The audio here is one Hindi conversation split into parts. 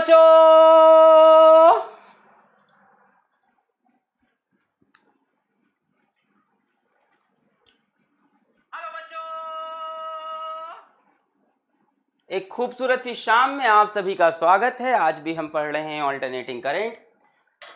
बच्चों, एक खूबसूरत सी शाम में आप सभी का स्वागत है। आज भी हम पढ़ रहे हैं ऑल्टरनेटिंग करंट।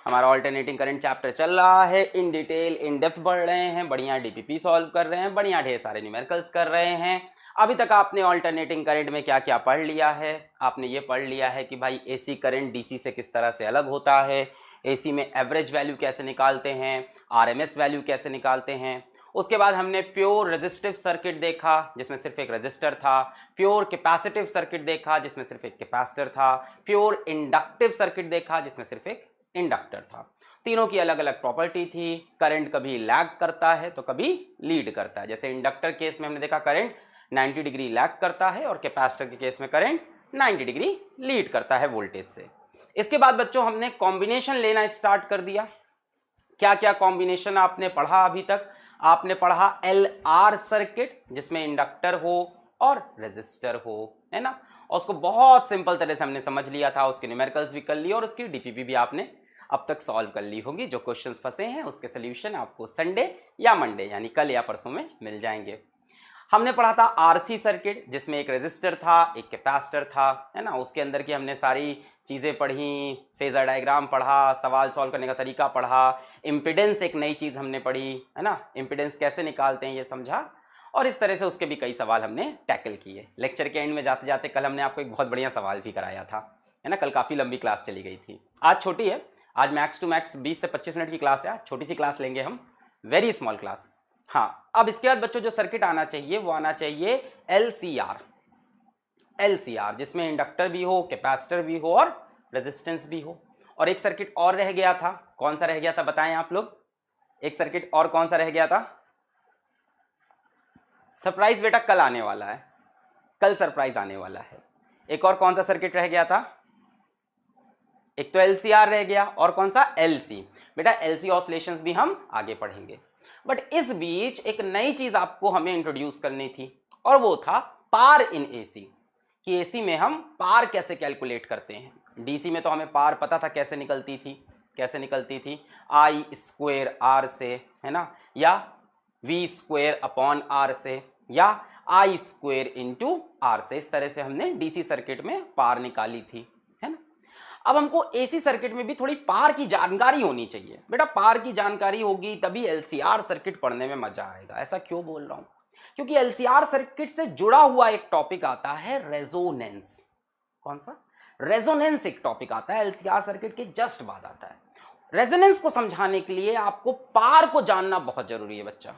हमारा ऑल्टरनेटिंग करंट चैप्टर चल रहा है, इन डिटेल इन डेप्थ पढ़ रहे हैं, बढ़िया डीपीपी सॉल्व कर रहे हैं, बढ़िया ढेर सारे न्यूमेरिकल्स कर रहे हैं। अभी तक आपने ऑल्टरनेटिंग करंट में क्या क्या पढ़ लिया है? आपने ये पढ़ लिया है कि भाई एसी करंट डीसी से किस तरह से अलग होता है, एसी में एवरेज वैल्यू कैसे निकालते हैं, आरएमएस वैल्यू कैसे निकालते हैं। उसके बाद हमने प्योर रेजिस्टिव सर्किट देखा जिसमें सिर्फ एक रेजिस्टर था, प्योर कैपेसिटिव सर्किट देखा जिसमें सिर्फ एक कैपेसिटर था, प्योर इंडक्टिव सर्किट देखा जिसमें सिर्फ एक इंडक्टर था। तीनों की अलग अलग प्रॉपर्टी थी। करंट कभी लैग करता है तो कभी लीड करता है। जैसे इंडक्टर केस में हमने देखा करंट 90 डिग्री लैग करता है और कैपेसिटर के केस में करंट 90 डिग्री लीड करता है वोल्टेज से। इसके बाद बच्चों हमने कॉम्बिनेशन लेना स्टार्ट कर दिया। क्या क्या कॉम्बिनेशन आपने पढ़ा अभी तक? आपने पढ़ा LR सर्किट जिसमें इंडक्टर हो और रेजिस्टर हो, है ना। और उसको बहुत सिंपल तरह से हमने समझ लिया था, उसके न्यूमेरिकल्स भी कर लिए और उसकी डीपीपी भी आपने अब तक सॉल्व कर ली होगी। जो क्वेश्चंस फंसे हैं उसके सोल्यूशन आपको संडे या मंडे यानी कल या परसों में मिल जाएंगे। हमने पढ़ा था RC सर्किट जिसमें एक रेजिस्टर था, एक कैपेसिटर था, है ना। उसके अंदर की हमने सारी चीज़ें पढ़ी, फेजर डायग्राम पढ़ा, सवाल सॉल्व करने का तरीका पढ़ा, इम्पिडेंस एक नई चीज़ हमने पढ़ी, है ना। इम्पिडेंस कैसे निकालते हैं ये समझा और इस तरह से उसके भी कई सवाल हमने टैकल किए। लेक्चर के एंड में जाते जाते कल हमने आपको एक बहुत बढ़िया सवाल भी कराया था, है ना। कल काफ़ी लंबी क्लास चली गई थी, आज छोटी है। आज मैक्स टू मैक्स 20 से 25 मिनट की क्लास है, छोटी सी क्लास लेंगे हम, वेरी स्मॉल क्लास। हाँ, अब इसके बाद बच्चों जो सर्किट आना चाहिए वो आना चाहिए LCR जिसमें इंडक्टर भी हो, कैपेसिटर भी हो और रेजिस्टेंस भी हो। और एक सर्किट और रह गया था, कौन सा रह गया था बताएं आप लोग? एक सर्किट और कौन सा रह गया था? सरप्राइज बेटा कल आने वाला है, कल सरप्राइज आने वाला है। एक और कौन सा सर्किट रह गया था? एक तो LCR रह गया और कौन सा? LC। बेटा LC ऑसिलेशंस भी हम आगे पढ़ेंगे, बट इस बीच एक नई चीज आपको हमें इंट्रोड्यूस करनी थी और वो था पार इन एसी, कि एसी में हम पार कैसे कैलकुलेट करते हैं। डीसी में तो हमें पार पता था कैसे निकलती थी, कैसे निकलती थी? I स्क्वायर R से, है ना, या V स्क्वायर अपॉन R से, या I स्क्वायर इंटू R से। इस तरह से हमने डीसी सर्किट में पार निकाली थी, है ना। अब हमको एसी सर्किट में भी थोड़ी पार की जानकारी होनी चाहिए। बेटा पार की जानकारी होगी तभी LCR सर्किट पढ़ने में मजा आएगा। ऐसा क्यों बोल रहा हूं? क्योंकि LCR सर्किट से जुड़ा हुआ एक टॉपिक आता है रेजोनेंस। कौन सा? रेजोनेंस एक टॉपिक आता है, LCR सर्किट के जस्ट बाद आता है। रेजोनेंस को समझाने के लिए आपको पार को जानना बहुत जरूरी है बच्चा।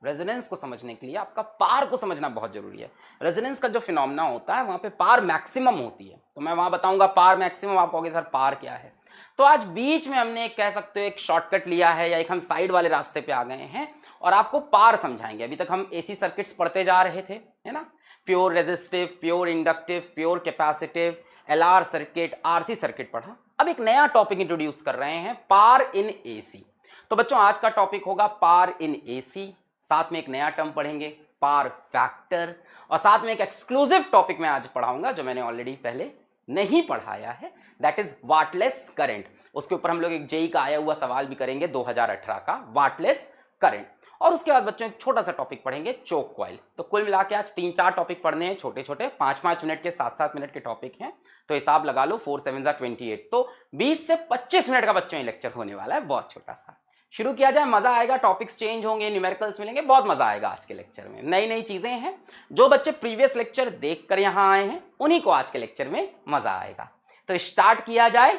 रेजोनेंस को समझने के लिए आपका पार को समझना बहुत जरूरी है। रेजोनेंस का जो फिनोमेना होता है वहां पे पार मैक्सिमम होती है, तो मैं वहां बताऊंगा पार मैक्सिमम, आप कहोगे सर पार क्या है। तो आज बीच में हमने एक कह सकते हो एक शॉर्टकट लिया है या एक हम साइड वाले रास्ते पे आ गए हैं और आपको पार समझाएंगे। अभी तक हम एसी सर्किट्स पढ़ते जा रहे थे, है ना, pure resistive, pure inductive, pure capacitive, LR circuit, RC circuit पढ़ा। अब एक नया टॉपिक इंट्रोड्यूस कर रहे हैं, पार इन एसी। तो बच्चों आज का टॉपिक होगा पार इन एसी, साथ में एक नया टर्म पढ़ेंगे पार फैक्टर, और साथ में एक एक्सक्लूसिव टॉपिक मैं आज पढ़ाऊंगा जो मैंने ऑलरेडी पहले नहीं पढ़ाया है, दैट इज वाटलेस करंट। उसके ऊपर हम लोग एक जेई का आया हुआ सवाल भी करेंगे 2018 का, वाटलेस करंट। और उसके बाद बच्चों एक छोटा सा टॉपिक पढ़ेंगे चोक कॉइल। तो कुल मिला के आज 3-4 टॉपिक पढ़ने हैं, छोटे छोटे 5-5 मिनट के 7-7 मिनट के टॉपिक हैं। तो हिसाब लगा लो 4 7 28, तो 20 से 25 मिनट का बच्चों ये लेक्चर होने वाला है, बहुत छोटा सा। शुरू किया जाए, मजा आएगा, टॉपिक्स चेंज होंगे, न्यूमेरिकल्स मिलेंगे, बहुत मजा आएगा आज के लेक्चर में। नई नई चीजें हैं, जो बच्चे प्रीवियस लेक्चर देखकर यहां आए हैं उन्हीं को आज के लेक्चर में मजा आएगा। तो स्टार्ट किया जाए।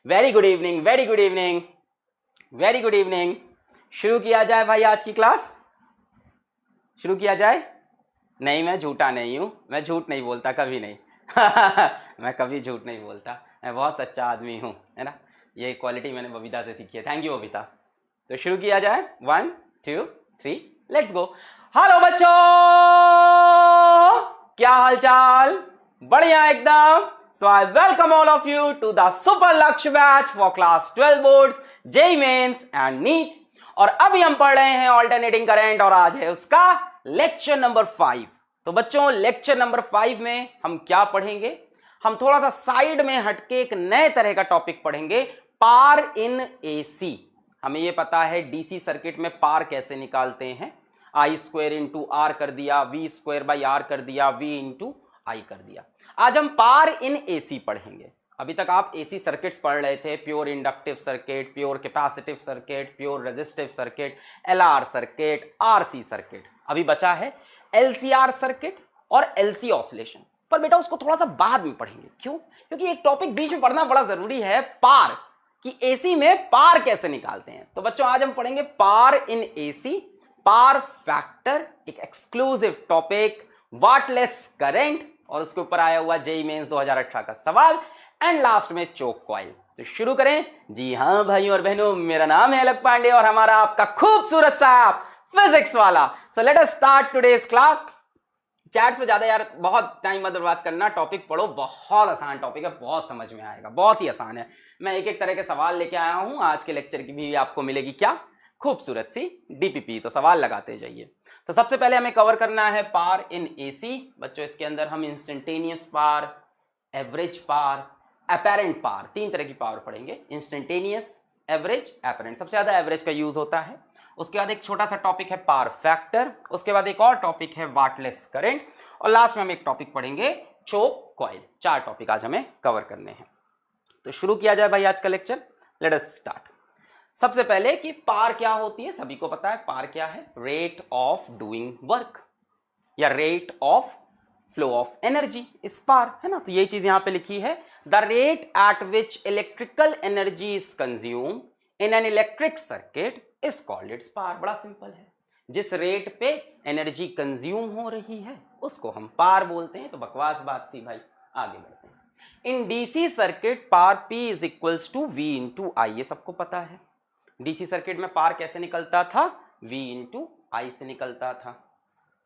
Very good evening, very good evening, very good evening. शुरू किया जाए भाई आज की क्लास, शुरू किया जाए। नहीं, मैं झूठा नहीं हूं, मैं झूठ नहीं बोलता कभी नहीं मैं कभी झूठ नहीं बोलता, मैं बहुत सच्चा आदमी हूं, है ना। ये क्वालिटी मैंने बबीता से सीखी है। Thank you Babita. तो शुरू किया जाए, 1 2 3 लेट्स गो। हेलो बच्चों, क्या हालचाल? बढ़िया एकदम। So I welcome all of you to the super Lakshya batch for class 12 boards, JEE mains and NEET. और अभी हम पढ़ रहे हैं ऑल्टरनेटिंग करंट और आज है उसका लेक्चर नंबर 5। तो बच्चों लेक्चर नंबर 5 में हम क्या पढ़ेंगे? हम थोड़ा सा साइड में हटके एक नए तरह का टॉपिक पढ़ेंगे, पार इन एसी। हमें ये पता है डीसी सर्किट में पार कैसे निकालते हैं, आई स्क्वायर इंटू आर कर दिया, वी स्क्वायर बाई आर कर दिया, वी इंटू आई कर दिया। आज हम पार इन एसी पढ़ेंगे। अभी तक आप एसी सर्किट्स पढ़ रहे थे, pure inductive circuit, pure capacitive circuit, pure resistive circuit, LR circuit, RC circuit. अभी बचा है एलसीआर सर्किट और एलसी ऑसिलेशन। पर बेटा उसको थोड़ा सा बाद में पढ़ेंगे। क्यों? क्योंकि एक टॉपिक बीच में पढ़ना बड़ा जरूरी है, पार, कि एसी में पार कैसे निकालते हैं। तो बच्चों आज हम पढ़ेंगे पार इन एसी, पार फैक्टर, एक एक्सक्लूसिव टॉपिक, वाटलेस करंट, और उसके ऊपर आया हुआ जेईई मेंस 2018 का सवाल, एंड लास्ट में चोक कॉइल। तो शुरू करें। जी हाँ भाइयों और बहनों, मेरा नाम है अलक पांडे और हमारा आपका खूबसूरत सा फिजिक्स वाला। So let us start today's class. Chats में ज्यादा यार बहुत टाइम मत बर्बाद करना, टॉपिक पढ़ो, बहुत आसान टॉपिक है, बहुत समझ में आएगा, बहुत ही आसान है। मैं एक एक तरह के सवाल लेके आया हूं। आज के लेक्चर की भी आपको मिलेगी क्या, खूबसूरत सी डीपीपी। तो सवाल लगाते जाइए। तो सबसे पहले हमें कवर करना है पार इन एसी। बच्चों इसके अंदर हम इंस्टेंटेनियस पार, एवरेज पार, अपैरेंट पार, तीन तरह की पावर पढ़ेंगे। Instantaneous, average, apparent. सबसे ज्यादा एवरेज का यूज होता है। उसके बाद एक छोटा सा टॉपिक है पावर फैक्टर, उसके बाद एक और टॉपिक है वाटलेस करंट, और लास्ट में हम एक टॉपिक पढ़ेंगे चोक कॉइल। चार टॉपिक आज हमें कवर करने हैं। तो शुरू किया जाए भाई आज का लेक्चर। Let us start. सबसे पहले कि पार क्या होती है, सभी को पता है पार क्या है, रेट ऑफ डूइंग वर्क या rate of flow of energy इस पार, है ना। तो ये चीज यहां पे लिखी है, the rate at which electrical energy is consume in an electric circuit is called its power. बड़ा सिंपल है, जिस रेट पे एनर्जी कंज्यूम हो रही है उसको हम पार बोलते हैं। तो बकवास बात थी भाई, आगे बढ़ते हैं। In DC circuit power P is equals to V into I, ये सबको पता है। डीसी सर्किट में पार कैसे निकलता था, वी इंटू आई से निकलता था।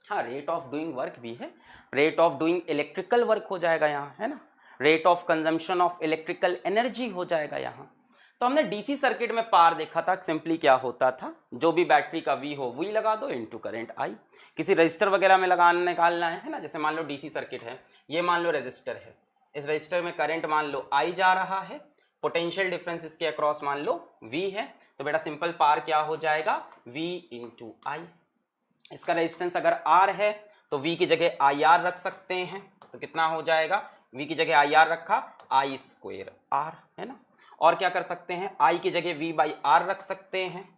हाँ, रेट ऑफ डूइंग वर्क भी है, rate of doing electrical work हो जाएगा यहाँ, है ना। Rate of consumption of electrical energy हो जाएगा यहाँ। तो हमने डीसी सर्किट में पार देखा था, सिंपली क्या होता था, जो भी बैटरी का वी हो वही लगा दो इनटू करंट आई। किसी रजिस्टर वगैरह में लगाना निकालना है ना, जैसे मान लो डीसी सर्किट है, ये मान लो रजिस्टर है, इस रजिस्टर में करंट मान लो आई जा रहा है, पोटेंशियल डिफरेंस इसके अक्रॉस मान लो वी है। तो बेटा सिंपल पार क्या हो जाएगा, वी इंटू आई। इसका रेजिस्टेंस अगर आर है तो वी की जगह आई आर रख सकते हैं। तो कितना हो जाएगा, वी की जगह आई आर रखा, आई स्क्वायर आर, है ना। और क्या कर सकते हैं, आई की जगह वी बाई आर रख सकते हैं,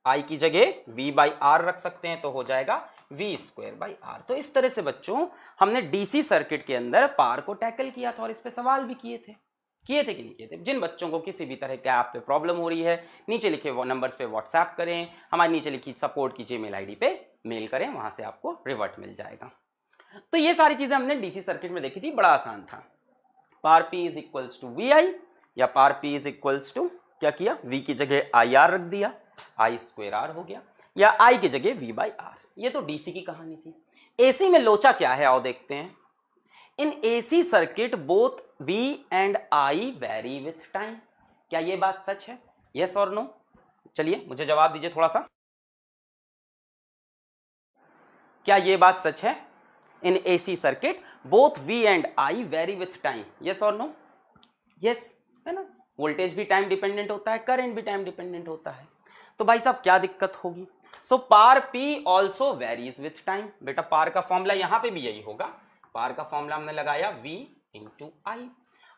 आई की जगह वी बाई आर रख सकते हैं, तो हो जाएगा वी स्क्वायर बाई आर। तो इस तरह से बच्चों हमने डीसी सर्किट के अंदर पार को टैकल किया था और इस पे सवाल भी किए थे कि नहीं किए थे। जिन बच्चों को किसी भी तरह के ऐप पे प्रॉब्लम हो रही है, नीचे लिखे वो नंबर्स पे व्हाट्सएप करें, हमारी नीचे लिखी सपोर्ट की जीमेल आईडी पे मेल करें, वहां से आपको रिवर्ट मिल जाएगा। तो ये सारी चीजें हमने डीसी सर्किट में देखी थी, बड़ा आसान था। Power P is equals to V I, या power P is equals to, क्या किया, वी की जगह आई आर रख दिया, आई स्क्वायर आर हो गया, या आई की जगह वी बाई आर। ये तो डीसी की कहानी थी। एसी में लोचा क्या है, आओ देखते हैं। In AC circuit both V and I vary with time. क्या ये बात सच है, यस और नो? चलिए मुझे जवाब दीजिए थोड़ा सा, क्या ये बात सच है? In AC circuit both V and I vary with time, yes और नो? यस, है ना। वोल्टेज भी टाइम डिपेंडेंट होता है, करंट भी टाइम डिपेंडेंट होता है। तो भाई साहब क्या दिक्कत होगी? So power P also varies with time. बेटा पार का फॉर्मूला यहां पे भी यही होगा, पार का फॉर्मूला हमने लगाया v इंटू आई।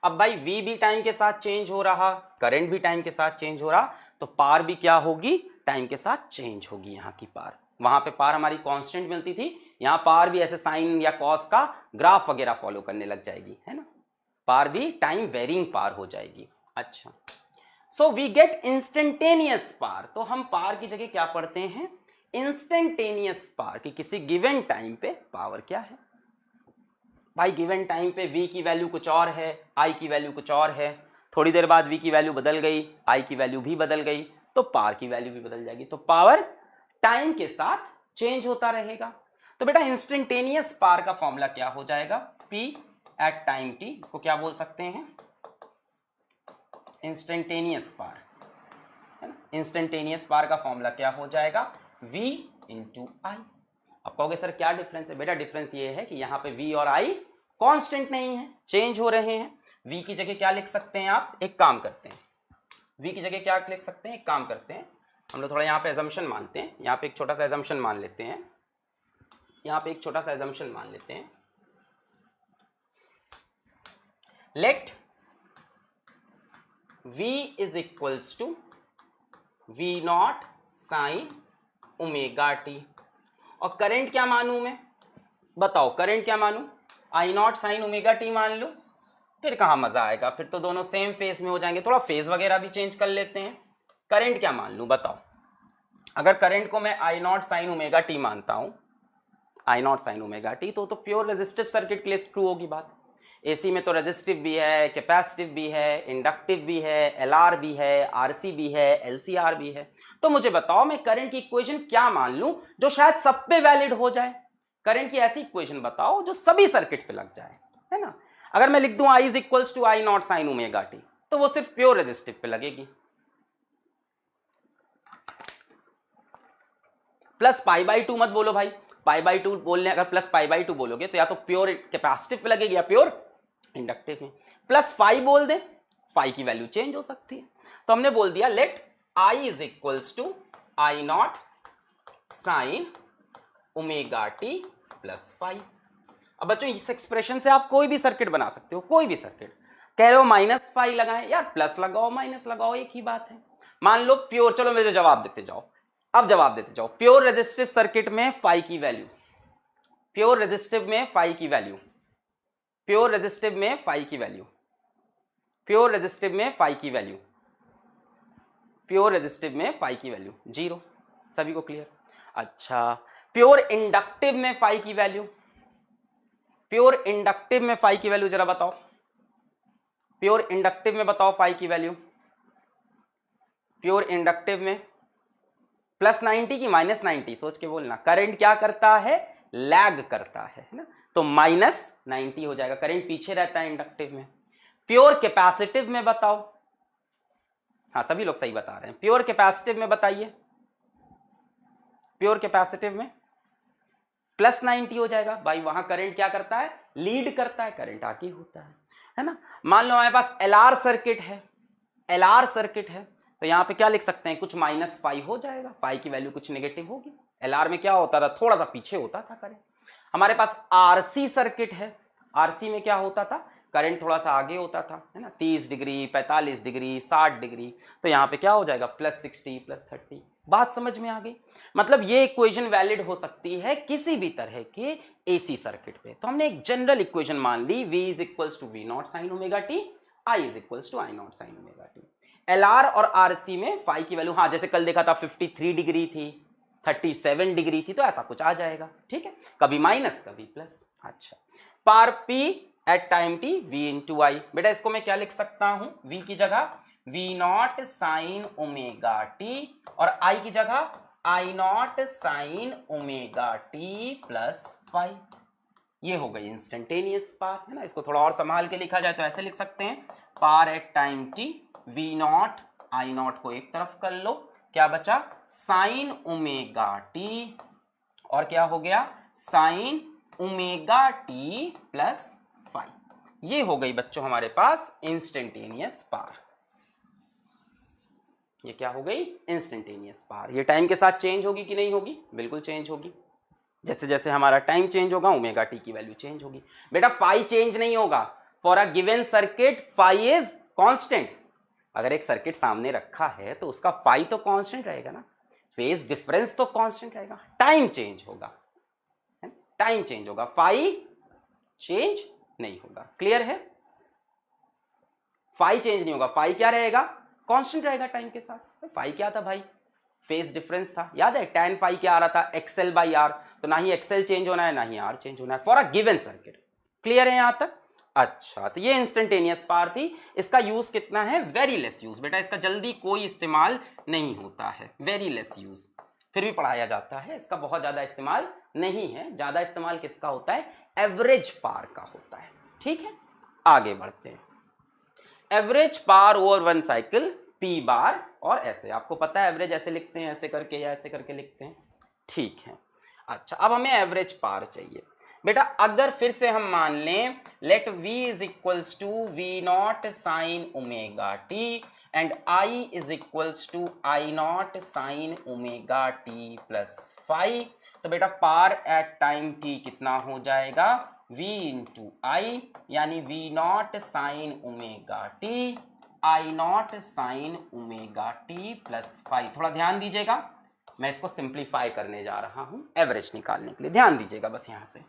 अब भाई v भी टाइम के साथ चेंज हो रहा, करंट भी टाइम के साथ चेंज हो रहा, तो पार भी क्या होगी, टाइम के साथ चेंज होगी। यहाँ की पार, वहां पे पार हमारी कांस्टेंट मिलती थी, यहाँ पार भी ऐसे साइन या कॉस का ग्राफ वगैरह फॉलो करने लग जाएगी, है ना। पार भी टाइम वेरिंग पार हो जाएगी। अच्छा, सो वी गेट इंस्टेंटेनियस पार। तो हम पार की जगह क्या पढ़ते हैं, इंस्टेंटेनियस पार, कि किसी गिवन टाइम पे पावर क्या है। भाई गिवन टाइम पे v की वैल्यू कुछ और है, i की वैल्यू कुछ और है, थोड़ी देर बाद v की वैल्यू बदल गई, i की वैल्यू भी बदल गई, तो पावर की वैल्यू भी बदल जाएगी। तो पावर टाइम के साथ चेंज होता रहेगा। तो बेटा इंस्टेंटेनियस पावर का फॉर्मूला क्या हो जाएगा, p एट टाइम t, इसको क्या बोल सकते हैं, इंस्टेंटेनियस पावर, है ना। इंस्टेंटेनियस पावर का फॉर्मूला क्या हो जाएगा, v इंटू आई। अब कहोगे सर क्या डिफरेंस है? बेटा डिफरेंस ये है कि यहाँ पे v और i कांस्टेंट नहीं है, चेंज हो रहे हैं। v की जगह क्या लिख सकते हैं आप, एक काम करते हैं, v की जगह क्या लिख सकते हैं, एक काम करते हैं, हम लोग थोड़ा यहाँ पे एजम्पशन मानते हैं, यहाँ पे एक छोटा सा एजम्पशन मान लेते हैं, यहाँ पे एक छोटा सा एजम्पशन मान लेते हैं। Let v is equals to v nought sine omega T. और करंट क्या मानूं मैं, बताओ करंट क्या मानूं, I not sine omega T मान लो, फिर कहाँ मजा आएगा, फिर तो दोनों सेम फेज में हो जाएंगे। थोड़ा फेज वगैरह भी चेंज कर लेते हैं। करंट क्या मान लूं बताओ, अगर करंट को मैं आई नॉट साइन ओमेगा टी मानता हूं, आई नॉट साइन ओमेगा टी, तो प्योर रेजिस्टिव सर्किट के लिए ट्रू होगी बात। एसी में तो रेजिस्टिव भी है, कैपेसिटिव भी है, इंडक्टिव भी है, एलआर भी है, आरसी भी है, एलसीआर भी है। तो मुझे बताओ मैं करंट की इक्वेशन क्या मान लूं जो शायद सब पे वैलिड हो जाए। करंट की ऐसी इक्वेशन बताओ जो सभी सर्किट पे लग जाए, है ना। अगर मैं लिख दूं I is equals to I not sine omega T, तो वो सिर्फ प्योर रेजिस्टिव पे लगेगी। प्लस पाई बाई टू मत बोलो भाई, पाई बाई टू बोलने अगर प्लस पाई बाई टू बोलोगे तो या तो प्योर कैपेसिटिव पे लगेगी या प्योर इंडक्टिव में। प्लस फाई बोल दे, फाई की वैल्यू चेंज हो सकती है। तो हमने बोल दिया let I is equals to I not sine omega T plus phi. अब बच्चों इस एक्सप्रेशन से आप कोई भी सर्किट बना सकते हो, कोई भी सर्किट। कह रहे हो माइनस फाई लगाएं, यार प्लस लगाओ माइनस लगाओ एक ही बात है। मान लो प्योर, चलो मुझे जवाब देते जाओ, अब जवाब देते जाओ। प्योर रेजिस्टिव सर्किट में फाई की वैल्यू, प्योर रेजिस्टिव में फाई की वैल्यू, प्योर रेजिस्टिव में फाई की वैल्यू, प्योर रेजिस्टिव में फाई की वैल्यू, प्योर रेजिस्टिव में फाई की वैल्यू 0। सभी को क्लियर? अच्छा, प्योर इंडक्टिव में फाई की वैल्यू, प्योर इंडक्टिव में फाई की वैल्यू जरा बताओ, प्योर इंडक्टिव में बताओ फाई की वैल्यू, प्योर इंडक्टिव में प्लस 90 की माइनस 90, सोच के बोलना। करंट क्या करता है, लैग करता है ना, तो माइनस 90 हो जाएगा, करंट पीछे रहता है इंडक्टिव में। प्योर कैपेसिटिव में बताओ, हाँ सभी लोग सही बता रहे हैं। प्योर कैपेसिटिव में बताइए, प्योर कैपेसिटिव में प्लस 90 हो जाएगा भाई, वहां करंट क्या करता है, लीड करता है, करंट आगे होता है ना। मान लो हमारे पास एलआर सर्किट है, एलआर सर्किट है, तो यहां पे क्या लिख सकते हैं, कुछ माइनस फाई हो जाएगा, फाई की वैल्यू कुछ नेगेटिव होगी। एलआर में क्या होता था, थोड़ा सा पीछे होता था करंट। हमारे पास आरसी सर्किट है, आरसी में क्या होता था, करंट थोड़ा सा आगे होता था, है ना, 30 डिग्री 45 डिग्री 60 डिग्री, तो यहाँ पे क्या हो जाएगा प्लस 60 प्लस 30। बात समझ में आ गई? मतलब ये इक्वेशन वैलिड हो सकती है किसी भी तरह के एसी सर्किट पे। तो हमने एक जनरल इक्वेशन मान ली, V is equals to V not sine omega T, I is equals to I not sine omega T. LR और आरसी में फाई की वैल्यू, हाँ जैसे कल देखा था 53 डिग्री थी, 37 डिग्री थी, तो ऐसा कुछ आ जाएगा, ठीक है, कभी माइनस कभी प्लस। अच्छा, power P at time T V into I, बेटा इसको मैं क्या लिख सकता हूं, v की जगह V not sine omega T, और आई की जगह I not sine omega T plus phi. ये हो गई इंस्टेंटेनियस पार, है ना। इसको थोड़ा और संभाल के लिखा जाए तो ऐसे लिख सकते हैं, power at time T V not, I not को एक तरफ कर लो, क्या बचा साइन ओमेगा टी, और क्या हो गया sine omega T plus phi. ये हो गई बच्चों हमारे पास इंस्टेंटेनियस पार। ये क्या हो गई, इंस्टेंटेनियस पार। ये टाइम के साथ चेंज होगी कि नहीं होगी, बिल्कुल चेंज होगी। जैसे जैसे हमारा टाइम चेंज होगा ओमेगा टी की वैल्यू चेंज होगी। बेटा फाई चेंज नहीं होगा, for a given circuit phi is constant. अगर एक सर्किट सामने रखा है तो उसका फाई तो कांस्टेंट रहेगा ना, फेज डिफरेंस तो कांस्टेंट रहेगा, टाइम चेंज होगा, टाइम चेंज होगा, फाई चेंज नहीं होगा। क्लियर है? फाई चेंज नहीं होगा, फाई क्या रहेगा, कांस्टेंट रहेगा टाइम के साथ। फाई क्या था भाई, फेज डिफरेंस था, याद है tan फाई क्या आ रहा था, एक्सएल बाई आर, तो ना ही एक्सएल चेंज होना है ना ही आर चेंज होना है for a given circuit. Clear है यहां तक? अच्छा, तो ये इंस्टेंटेनियस पार थी। इसका यूज कितना है, वेरी लेस यूज, बेटा इसका जल्दी कोई इस्तेमाल नहीं होता है, वेरी लेस यूज, फिर भी पढ़ाया जाता है, इसका बहुत ज्यादा इस्तेमाल नहीं है। ज्यादा इस्तेमाल किसका होता है, एवरेज पार का होता है, ठीक है। आगे बढ़ते हैं, average power over one cycle P bar, और ऐसे आपको पता है एवरेज ऐसे लिखते हैं, ऐसे करके या ऐसे करके लिखते हैं, ठीक है। अच्छा, अब हमें एवरेज पार चाहिए। बेटा अगर फिर से हम मान लें let v is equals to V not sine omega T and I is equals to I not sine omega T plus five, तो बेटा पार एट टाइम t कितना हो जाएगा v इंटू आई, यानी v nought sine omega T I not sine omega T plus five. थोड़ा ध्यान दीजिएगा, मैं इसको सिंप्लीफाई करने जा रहा हूं एवरेज निकालने के लिए, ध्यान दीजिएगा बस यहां से।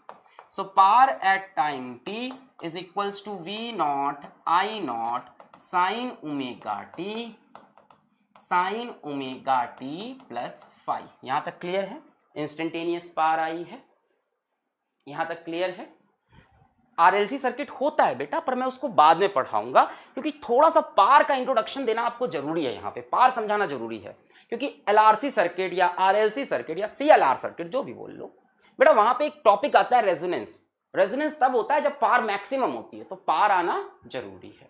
So power at time t is equals to V not I not sine omega T plus five. यहां तक क्लियर है? इंस्टेंटेनियस पार आई है, यहां तक क्लियर है? आरएलसी सर्किट होता है बेटा, पर मैं उसको बाद में पढ़ाऊंगा, क्योंकि थोड़ा सा पार का इंट्रोडक्शन देना आपको जरूरी है, यहाँ पे पार समझाना जरूरी है। क्योंकि एलआरसी सर्किट या आरएलसी सर्किट या सीएलआर सर्किट जो भी बोल लो बेटा, वहां पे एक टॉपिक आता है रेजोनेंस। रेजोनेंस तब होता है जब पार मैक्सिमम होती है, तो पार आना जरूरी है।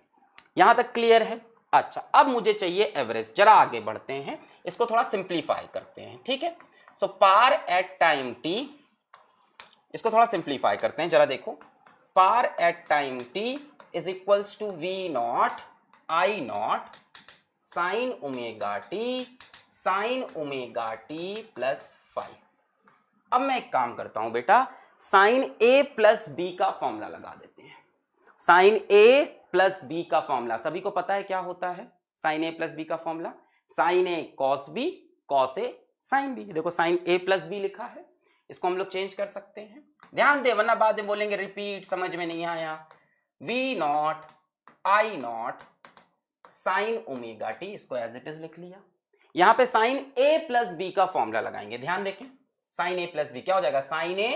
यहां तक क्लियर है? अच्छा, अब मुझे चाहिए एवरेज। जरा आगे बढ़ते हैं, इसको थोड़ा सिंप्लीफाई करते हैं, ठीक है? So power at time T, इसको थोड़ा सिंप्लीफाई करते हैं, जरा देखो। Power at time T is equals to V not I not sine omega T plus five. अब मैं एक काम करता हूं बेटा, साइन ए प्लस बी का फॉर्मूला लगा देते हैं। साइन ए प्लस बी का फॉर्मूला सभी को पता है क्या होता है? साइन ए प्लस बी का formula sine A cos B, cos A sine B. देखो साइन ए प्लस बी लिखा है, इसको हम लोग चेंज कर सकते हैं। ध्यान दे, वरना बाद में बोलेंगे रिपीट, समझ में नहीं आया। V not I not sine omega T, इसको एज इट इज लिख लिया। यहां पे साइन ए प्लस बी का फॉर्मूला लगाएंगे। ध्यान देखें, साइन ए प्लस बी क्या हो जाएगा? Sign A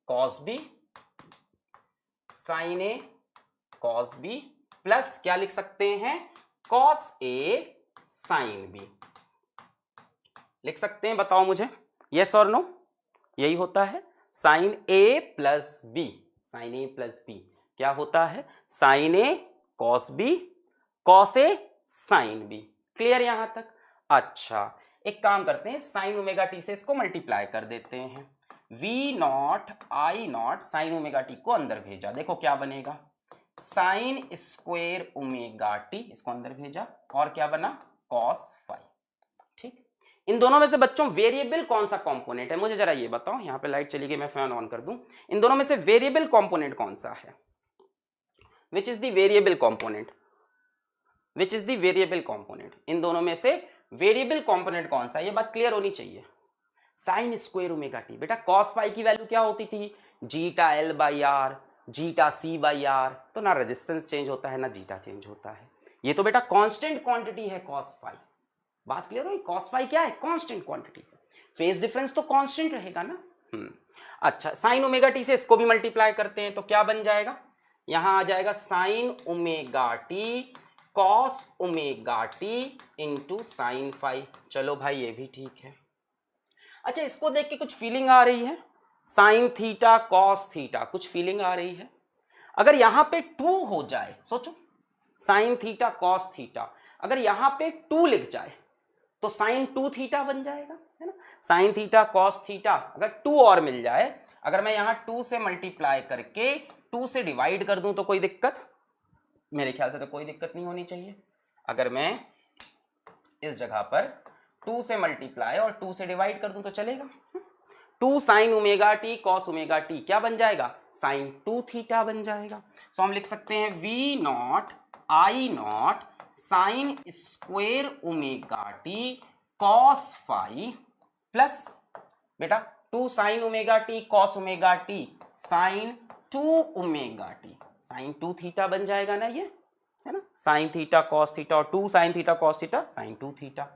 cos B, sign A cos B plus क्या लिख सकते हैं? कॉस ए साइन बी लिख सकते हैं। बताओ मुझे, यस और नो? यही होता है sine A plus B. Sign A plus B क्या होता है? Sine A cos B, cos A sine B. Clear यहां तक? अच्छा, एक काम करते हैं, साइन ओमेगा टी से इसको मल्टीप्लाई कर देते हैं। V not I not sine omega T को अंदर भेजा, देखो क्या बनेगा? साइन स्क्वायर ओमेगा टी, इसको अंदर भेजा और क्या बना? Cos five. ठीक, इन दोनों में से बच्चों वेरिएबल कौन सा कंपोनेंट है? मुझे जरा ये बताओ। यहां पे लाइट चली गई, मैं फैन ऑन कर दूं। इन दोनों में से वेरिएबल कंपोनेंट कौन सा है? Which is the variable component? Which is the variable component? इन दोनों में से वेरिएबल कंपोनेंट कौन सा है? ये बात क्लियर होनी चाहिए। Sine square omega T. बेटा कॉस फाइव की वैल्यू क्या होती थी? Zeta L by R, zeta C by R. तो ना रेजिस्टेंस चेंज होता है ना जीटा चेंज होता है। ये तो बेटा कांस्टेंट क्वांटिटी है कॉस फाइव। बात क्लियर हुई? कॉस फाइव क्या है? कांस्टेंट क्वांटिटी है। फेज डिफरेंस तो कांस्टेंट रहेगा ना। अच्छा, साइन ओमेगा टी से इसको भी मल्टीप्लाई करते हैं तो क्या बन जाएगा? यहां आ जाएगा sign omega T cos omega T into sine five. चलो भाई ये भी ठीक है। अच्छा, इसको देख के कुछ फीलिंग आ रही है? साइन थीटा कॉस थीटा, कुछ फीलिंग आ रही है? अगर यहां पे 2 हो जाए, सोचो साइन थीटा कॉस थीटा, अगर यहां पे 2 लिख जाए तो साइन 2 थीटा बन जाएगा, है ना? साइन थीटा कॉस थीटा, अगर 2 और मिल जाए, अगर मैं यहां 2 से मल्टीप्लाई करके 2 से डिवाइड कर दूं तो कोई दिक्कत? मेरे ख्याल से तो कोई दिक्कत नहीं होनी चाहिए। अगर मैं इस जगह पर 2 से मल्टीप्लाई और 2 से डिवाइड कर दूं तो चलेगा। 2 sine omega T cos omega T क्या बन जाएगा? साइन 2 थीटा बन जाएगा। सो हम लिख सकते हैं V not I not sine square omega T cos five plus बेटा 2 sine omega T cos omega T sine 2 omega T, sine 2 theta बन जाएगा ना, ये है ना? साइन थीटा कॉस थीटा और 2 sine theta cos theta sine 2 theta,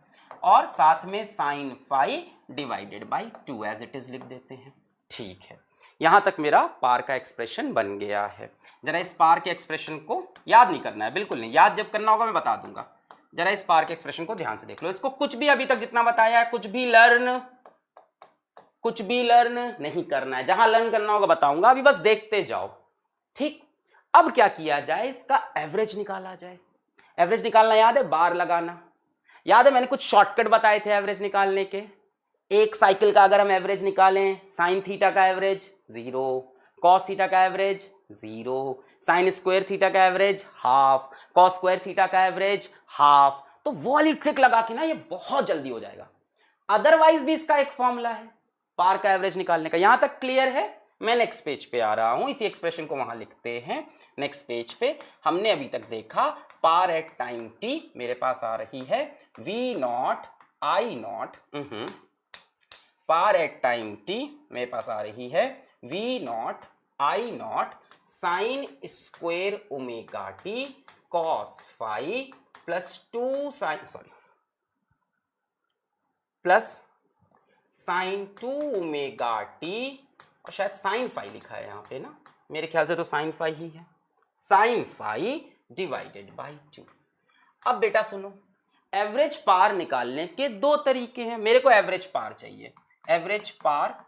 और साथ में sine five divided by 2 as it is लिख देते हैं। ठीक है, यहां तक मेरा पार का एक्सप्रेशन बन गया है। जरा इस पार के एक्सप्रेशन को याद नहीं करना है, बिल्कुल नहीं याद, जब करना होगा मैं बता दूंगा। जरा इस पार के एक्सप्रेशन को ध्यान से देख लो। इसको कुछ भी अभी तक जितना बताया है कुछ भी लर्न नहीं करना है। जहां लर्न करना होगा बताऊंगा, अभी बस देखते जाओ। ठीक, अब क्या किया जाए? इसका एवरेज निकाला जाए। एवरेज निकालना याद है? बार लगाना याद है? मैंने कुछ शॉर्टकट बताए थे एवरेज निकालने के। एक साइकिल का अगर हम एवरेज निकालें, साइन थीटा का एवरेज 0, कॉस थीटा का एवरेज 0, साइन स्क्वायर थीटा का average half, cos square theta का एवरेज हाफ। तो वो वाली ट्रिक लगा के ना ये बहुत जल्दी हो जाएगा। अदरवाइज भी इसका एक फॉर्मूला है पार का एवरेज निकालने का। यहां तक क्लियर है? मैं नेक्स्ट पेज पे आ रहा हूं, इसी एक्सप्रेशन को वहां लिखते हैं। नेक्स्ट पेज पे हमने अभी तक देखा पार एट टाइम टी मेरे पास आ रही है V not I nought, power at time T मेरे पास आ रही है V not I not sine square omega T cos phi plus 2 sine plus sine 2 omega T, और शायद साइन फाई लिखा है यहाँ पे ना, मेरे ख्याल से तो साइन फाई ही है, साइन फाई डिवाइडेड बाई 2। अब बेटा सुनो, एवरेज पार निकालने के दो तरीके हैं। मेरे को एवरेज पार चाहिए। एवरेज पार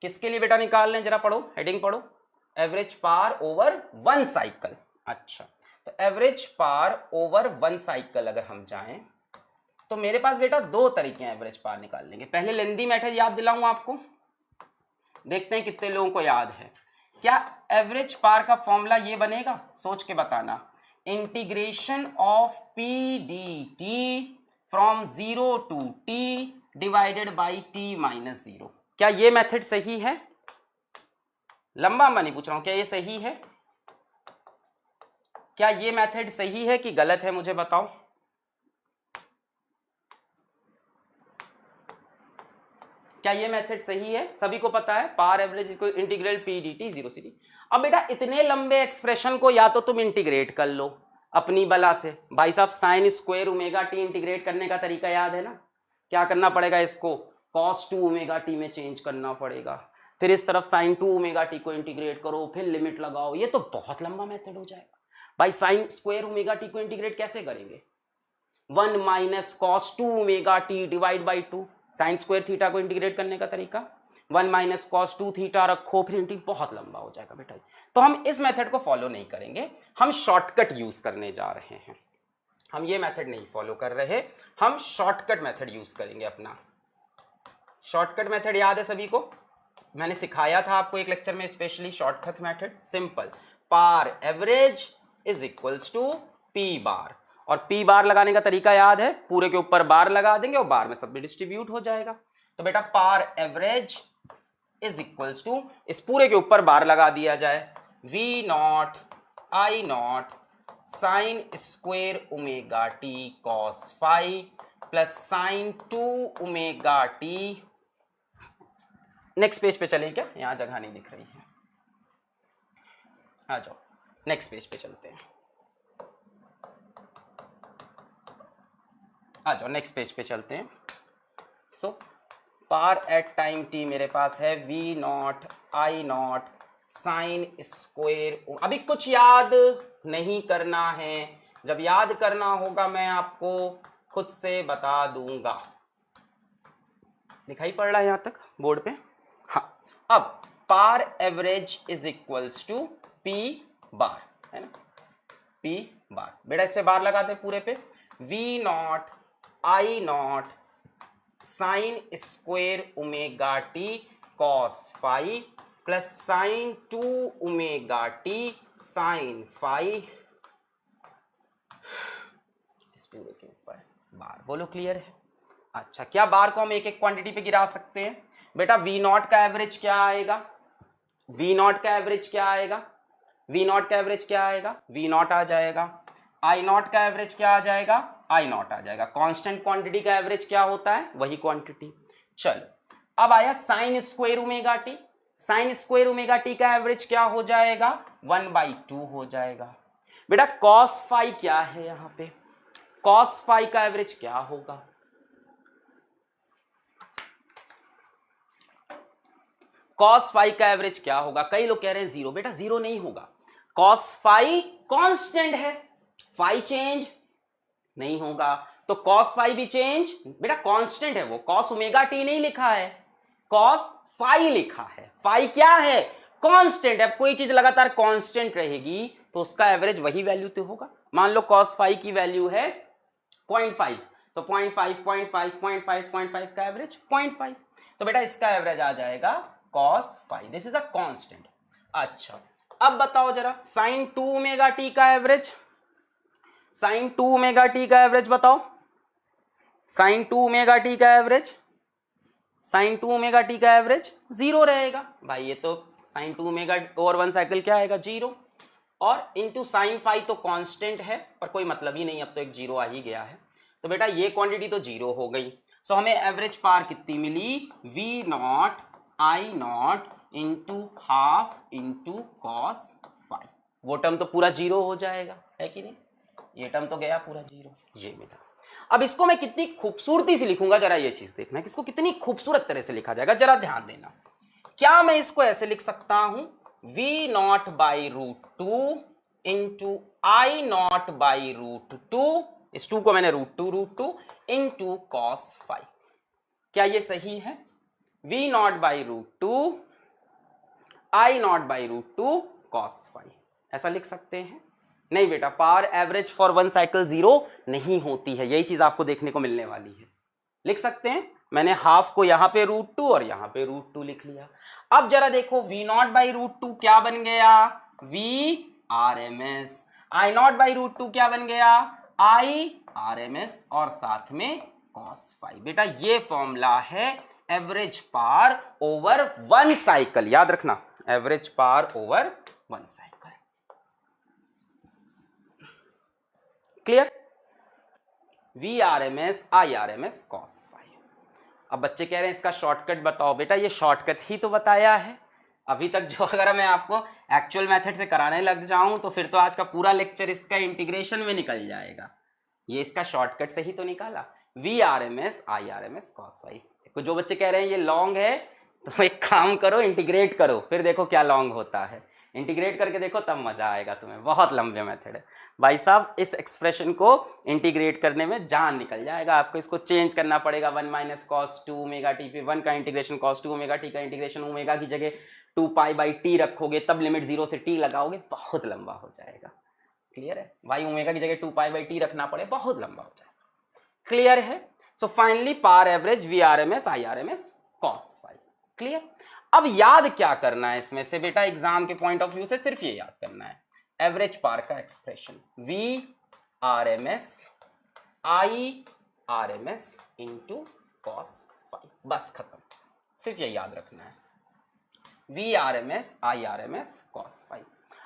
किसके लिए बेटा निकाल लें, जरा पढ़ो, हेडिंग पढ़ो। Average power over one cycle. अच्छा, तो average power over one cycle अगर हम जाएं तो मेरे पास बेटा दो तरीके हैं एवरेज पार निकालने के। पहले लेंदी मेथड याद दिलाऊं आपको, देखते हैं कितने लोगों को याद है। क्या एवरेज पार का फॉर्मूला ये बनेगा, सोच के बताना, integration of P D T from 0 to T divided by T minus 0। क्या ये मेथड सही है? लंबा मैं नहीं पूछ रहा हूं, क्या ये सही है? क्या ये मेथड सही है कि गलत है, मुझे बताओ। क्या ये मेथड सही है? सभी को पता है पार एवरेज को इंटीग्रल पी डी टी 0 से टी। अब बेटा इतने लंबे एक्सप्रेशन को या तो तुम इंटीग्रेट कर लो अपनी बला से। भाई साहब sign square omega T integrate करने का तरीका याद है ना? क्या करना पड़ेगा, इसको कॉस 2 ओमेगा टी में चेंज करना पड़ेगा, फिर इस तरफ साइन 2 ओमेगा टी को इंटीग्रेट करो, फिर लिमिट लगाओ। ये तो बहुत लंबा मेथड हो जाएगा। भाई साइन स्क्वायर ओमेगा टी को इंटीग्रेट कैसे करेंगे? 1 minus cos 2 omega T divide by 2, sine square theta को इंटीग्रेट करने का तरीका। 1 माइनस कॉस 2 थीटा रखो, फिर इंटीग्रेट, बहुत लंबा हो जाएगा बेटा। तो हम इस मेथड को फॉलो नहीं करेंगे, हम शॉर्टकट यूज करने जा रहे हैं। हम ये मेथड नहीं फॉलो कर रहे, हम शॉर्टकट मेथड यूज करेंगे अपना। शॉर्टकट मेथड याद है सभी को? मैंने सिखाया था आपको एक लेक्चर में specially shortcut method. Simple, power average is equals to P bar, और पी बार लगाने का तरीका याद है, पूरे के ऊपर बार लगा देंगे और बार में सब भी डिस्ट्रीब्यूट हो जाएगा। तो बेटा power average is equals to, इस पूरे के ऊपर बार लगा दिया जाए, V not I not sine square omega T cos phi plus sine 2 omega T. Next page पे चलें क्या? यहां जगह नहीं दिख रही है, आ जाओ नेक्स्ट पेज पे चलते हैं। आ जाओ नेक्स्ट पेज पे चलते हैं। So power at time T मेरे पास है V not I not sine square. अभी कुछ याद नहीं करना है, जब याद करना होगा मैं आपको खुद से बता दूंगा। दिखाई पड़ रहा है यहां तक बोर्ड पे? हाँ, अब power average is equals to P bar, है ना? पी बार, बेटा इस पे बार लगाते हैं पूरे पे, V not I not sine square omega T cos phi plus sine 2 omega T sine phi, इस पूरे के ऊपर बार। बोलो क्लियर है? अच्छा, क्या बार को हम एक एक क्वांटिटी पे गिरा सकते हैं? बेटा वी नॉट का एवरेज क्या आएगा? वी नॉट का एवरेज क्या आएगा? वी नॉट का एवरेज क्या आएगा? वी नॉट आ जाएगा। आई नॉट का एवरेज क्या आ जाएगा? आई नॉट आ जाएगा। कांस्टेंट क्वांटिटी का एवरेज क्या होता है? वही क्वांटिटी। चलो, अब आया sign square omega T. Sign square omega T का एवरेज क्या हो जाएगा? 1/2 हो जाएगा। बेटा कॉस फाई क्या है यहां पे? कॉस फाई का एवरेज क्या होगा? कॉस फाई का एवरेज क्या होगा? कई लोग कह रहे हैं 0। बेटा 0 नहीं होगा, कॉस फाई कांस्टेंट है, फाई चेंज नहीं होगा, तो कॉस फाई भी चेंज, बेटा कांस्टेंट है वो, कॉस ओमेगा टी नहीं लिखा है, कॉस फाई लिखा है। फाई क्या है? कांस्टेंट है। कोई चीज लगातार कांस्टेंट रहेगी तो उसका एवरेज वही वैल्यू तो होगा। मान लो कॉस फाई की वैल्यू है 0.5, तो 0.5 0.5 0.5 0.5 का एवरेज 0.5, तो बेटा इसका एवरेज आ जाएगा cos phi, this is a constant. अच्छा अब बताओ जरा sin 2 ओमेगा टी का एवरेज, sin 2 ओमेगा टी का एवरेज बताओ, sin 2 ओमेगा टी का एवरेज, sin 2 ओमेगा टी का एवरेज 0 रहेगा भाई, ये तो sin 2 ओमेगा ओवर 1 साइकिल क्या आएगा 0, और इंटू sin phi तो कांस्टेंट है पर कोई मतलब ही नहीं, अब तो एक 0 आ ही गया है, तो बेटा ये क्वांटिटी तो 0 हो गई। सो हमें एवरेज पावर कितनी मिली, v nought I nought into half into cos phi, वो टर्म तो पूरा 0 हो जाएगा, है कि नहीं, ये टर्म तो गया पूरा 0, ये मिला। अब इसको मैं कितनी खूबसूरती से लिखूंगा, जरा ये चीज देखना कि इसको कितनी खूबसूरत तरह से लिखा जाएगा, जरा ध्यान देना। क्या मैं इसको ऐसे लिख सकता हूं, v nought by root two into I nought by root two, इस टू को मैंने root two into cos phi, क्या ये सही है, v nought by root two I nought by root two cos phi, ऐसा लिख सकते हैं? नहीं बेटा, पावर एवरेज फॉर 1 साइकिल 0 नहीं होती है, यही चीज आपको देखने को मिलने वाली है। लिख सकते हैं, मैंने हाफ को यहां पे रूट टू और यहां पे रूट टू लिख लिया। अब जरा देखो v nought by root two क्या बन गया, v R M S, I nought by root two क्या बन गया, आई आर एम एस, और साथ में कॉस फाई। बेटा ये फॉर्मूला है एवरेज पावर ओवर 1 साइकिल, याद रखना, average power over 1 cycle. Clear, V R M S I R M S cos phi. अब बच्चे कह रहे हैं इसका शॉर्टकट बताओ, बेटा ये शॉर्टकट ही तो बताया है अभी तक, जो अगर मैं आपको एक्चुअल मेथड से कराने लग जाऊं तो फिर तो आज का पूरा लेक्चर इसका इंटीग्रेशन में निकल जाएगा, ये इसका शॉर्टकट से ही तो निकाला, V R M S I R M S cos phi. देखो जो बच्चे कह रहे हैं ये लॉन्ग है, तो एक काम करो इंटीग्रेट करो, फिर देखो क्या लॉन्ग होता है, इंटीग्रेट करके देखो तब मजा आएगा तुम्हें, बहुत लंबे मेथड है भाई साहब, इस एक्सप्रेशन को इंटीग्रेट करने में जान निकल जाएगा, आपको इसको चेंज करना पड़ेगा, 1 माइनस कॉस 2 ओमेगा टी, फिर 1 का इंटीग्रेशन कॉस 2 ओमेगा टी का इंटीग्रेशन, ओमेगा की जगह 2 पाई बाई टी रखोगे, तब लिमिट 0 से टी लगाओगे, बहुत लंबा हो जाएगा। क्लियर है भाई, ओमेगा की जगह 2 पाई बाई टी रखना पड़े, बहुत लंबा हो जाएगा। क्लियर है, so finally power average V R M S I R M S cos phi. Clear, अब याद क्या करना है इसमें से बेटा, एग्जाम के पॉइंट ऑफ व्यू से सिर्फ ये याद करना है, एवरेज पावर का expression V R M S I R M S into cos phi, बस खत्म, सिर्फ ये याद रखना है, V R M S I R M S cos phi.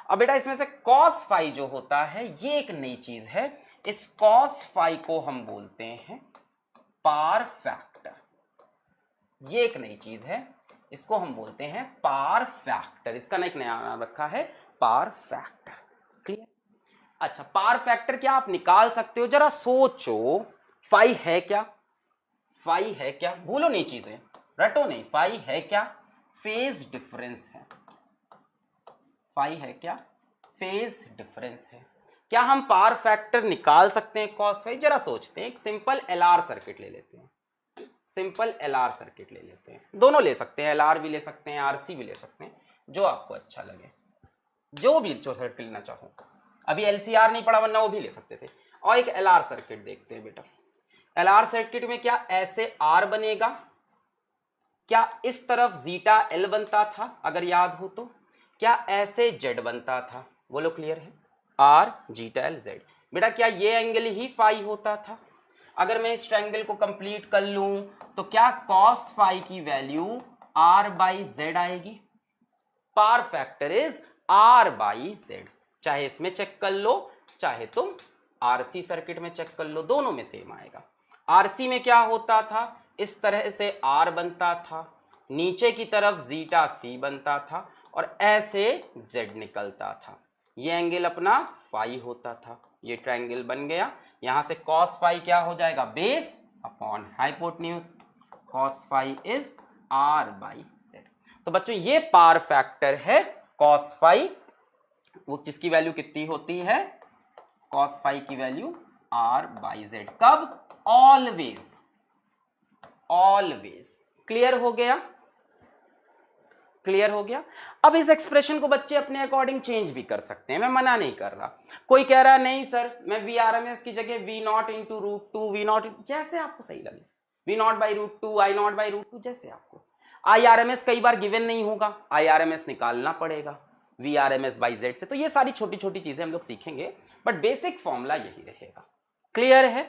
अब बेटा इसमें से कॉस फाई जो होता है ये एक नई चीज है, इस कॉस फाई को हम बोलते हैं पावर फैक्टर, ये एक नई चीज है, इसको हम बोलते हैं पावर फैक्टर, इसका ना एक नया नाम रखा है पावर फैक्टर। क्लियर, अच्छा पावर फैक्टर क्या आप निकाल सकते हो, जरा सोचो, फाई है क्या, फाई है क्या, भूलो नहीं चीजें, रटो नहीं, फाई है क्या, फेज डिफरेंस है, फाई है क्या, फेज डिफरेंस है। क्या हम पावर फैक्टर निकाल सकते हैं कॉस फाई, जरा सोचते हैं, एक सिंपल एलआर सर्किट ले लेते हैं, सिंपल एलआर सर्किट ले लेते हैं, दोनों ले सकते हैं, एलआर भी ले सकते हैं, आरसी भी ले सकते हैं, जो आपको अच्छा लगे, जो भी जो सर्किट लेना चाहो, अभी एलसीआर नहीं पड़ा वरना वो भी ले सकते थे। और एक एलआर सर्किट देखते हैं बेटा, एलआर सर्किट में क्या ऐसे आर बनेगा, क्या इस तरफ जीटा एल बनता था अगर याद हो तो, क्या ऐसे जेड बनता था, बोलो क्लियर है, आर जीटा एल जेड, बेटा क्या ये एंगल ही फाई होता था, अगर मैं इस ट्रायंगल को कंप्लीट कर लूं तो क्या कॉस फाई की वैल्यू आर बाई जेड आएगी, power factor is R by Z, चाहे इसमें चेक कर लो चाहे तुम आरसी सर्किट में चेक कर लो, दोनों में सेम आएगा। आरसी में क्या होता था, इस तरह से आर बनता था, नीचे की तरफ जीटा सी बनता था और ऐसे जेड निकलता था, ये एंगल अपना फाई होता था, ये ट्रायंगल बन गया, यहां से कॉस फाई क्या हो जाएगा, base upon hypotenuse, cos phi is R by Z. तो बच्चों ये पावर फैक्टर है कॉस फाई, वो जिसकी वैल्यू कितनी होती है, कॉस फाई की वैल्यू आर बाई जेड, कब, ऑलवेज, ऑलवेज। क्लियर हो गया, क्लियर हो गया। अब इस एक्सप्रेशन को बच्चे अपने अकॉर्डिंग चेंज भी कर सकते हैं, मैं मना नहीं कर रहा, कोई कह रहा है नहीं सर मैं वी आर एम एस की जगह V nought into root two, V nought, जैसे आपको सही लगे, V nought by root two, I nought by root two, जैसे आपको। IRMS कई बार गिवन नहीं होगा, IRMS निकालना पड़ेगा VRMS बाई Z से। तो ये सारी छोटी छोटी चीजें हम लोग सीखेंगे, बट बेसिक फॉर्मूला यही रहेगा। क्लियर है?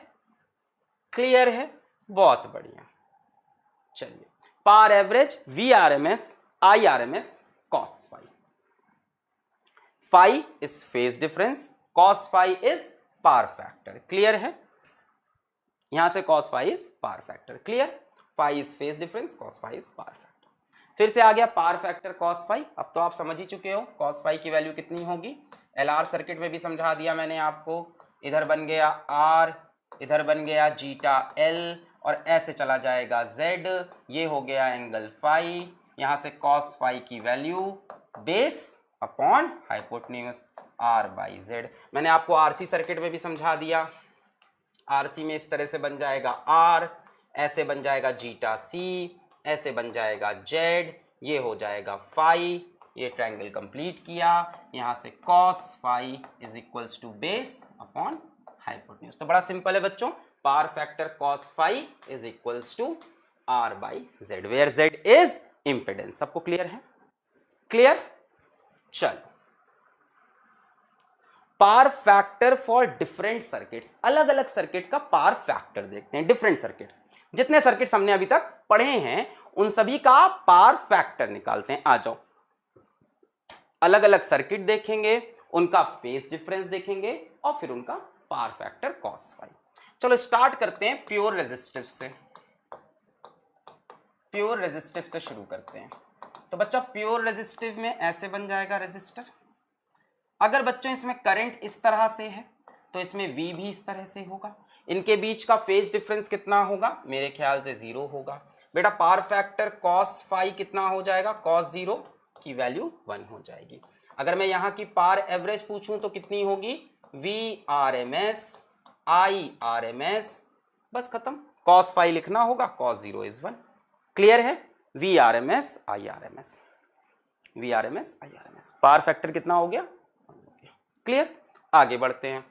क्लियर है, बहुत बढ़िया। चलिए, पार average VRMS IRMS cos phi, phi is phase difference, cos phi is power factor. Clear है? यहां से cos phi is power factor. Clear? phi is phase difference, cos phi is power factor. फिर से आ गया पार फैक्टर cos phi। अब तो आप समझ ही चुके हो cos phi की वैल्यू कितनी होगी। LR सर्किट में भी समझा दिया मैंने आपको। इधर बन गया R, इधर बन गया जीटा L, और ऐसे चला जाएगा Z। ये हो गया एंगल phi। यहां से cos phi की value base upon hypotenuse R by Z। मैंने आपको RC सर्किट में भी समझा दिया। RC में इस तरह से बन जाएगा R, ऐसे बन जाएगा जीटा C, ऐसे बन जाएगा Z, ये हो जाएगा phi। ये ट्रायंगल कंप्लीट किया। यहां से cos phi is equals to base upon hypotenuse. तो बड़ा सिंपल है बच्चों, power factor cos phi is equals to R by Z, where Z is impedance. सबको क्लियर है? क्लियर? चलो, power factor for different circuits, अलग अलग सर्किट का पावर फैक्टर देखते हैं। डिफरेंट सर्किट्स, जितने सर्किट्स हमने अभी तक पढ़े हैं उन सभी का पावर फैक्टर निकालते हैं। आ जाओ, अलग अलग सर्किट देखेंगे, उनका फेज डिफरेंस देखेंगे और फिर उनका पावर फैक्टर cos phi। चलो स्टार्ट करते हैं प्योर रेजिस्टिव से। प्योर रेजिस्टिव से शुरू करते हैं। तो बच्चा प्योर रेजिस्टिव में ऐसे बन जाएगा रेजिस्टर। अगर बच्चों इसमें करंट इस तरह से है तो इसमें V भी इस तरह से होगा। इनके बीच का फेज डिफरेंस कितना होगा? मेरे ख्याल से 0 होगा। बेटा पावर फैक्टर cos phi कितना हो जाएगा? cos 0 की वैल्यू 1 हो जाएगी। अगर मैं यहां की पावर एवरेज पूछूं तो कितनी होगी? VRMS IRMS, बस खत्म। cos phi लिखना होगा, cos 0 इज 1। क्लियर है? VRMS IRMS, VRMS IRMS, power factor कितना हो गया? क्लियर? आगे बढ़ते हैं।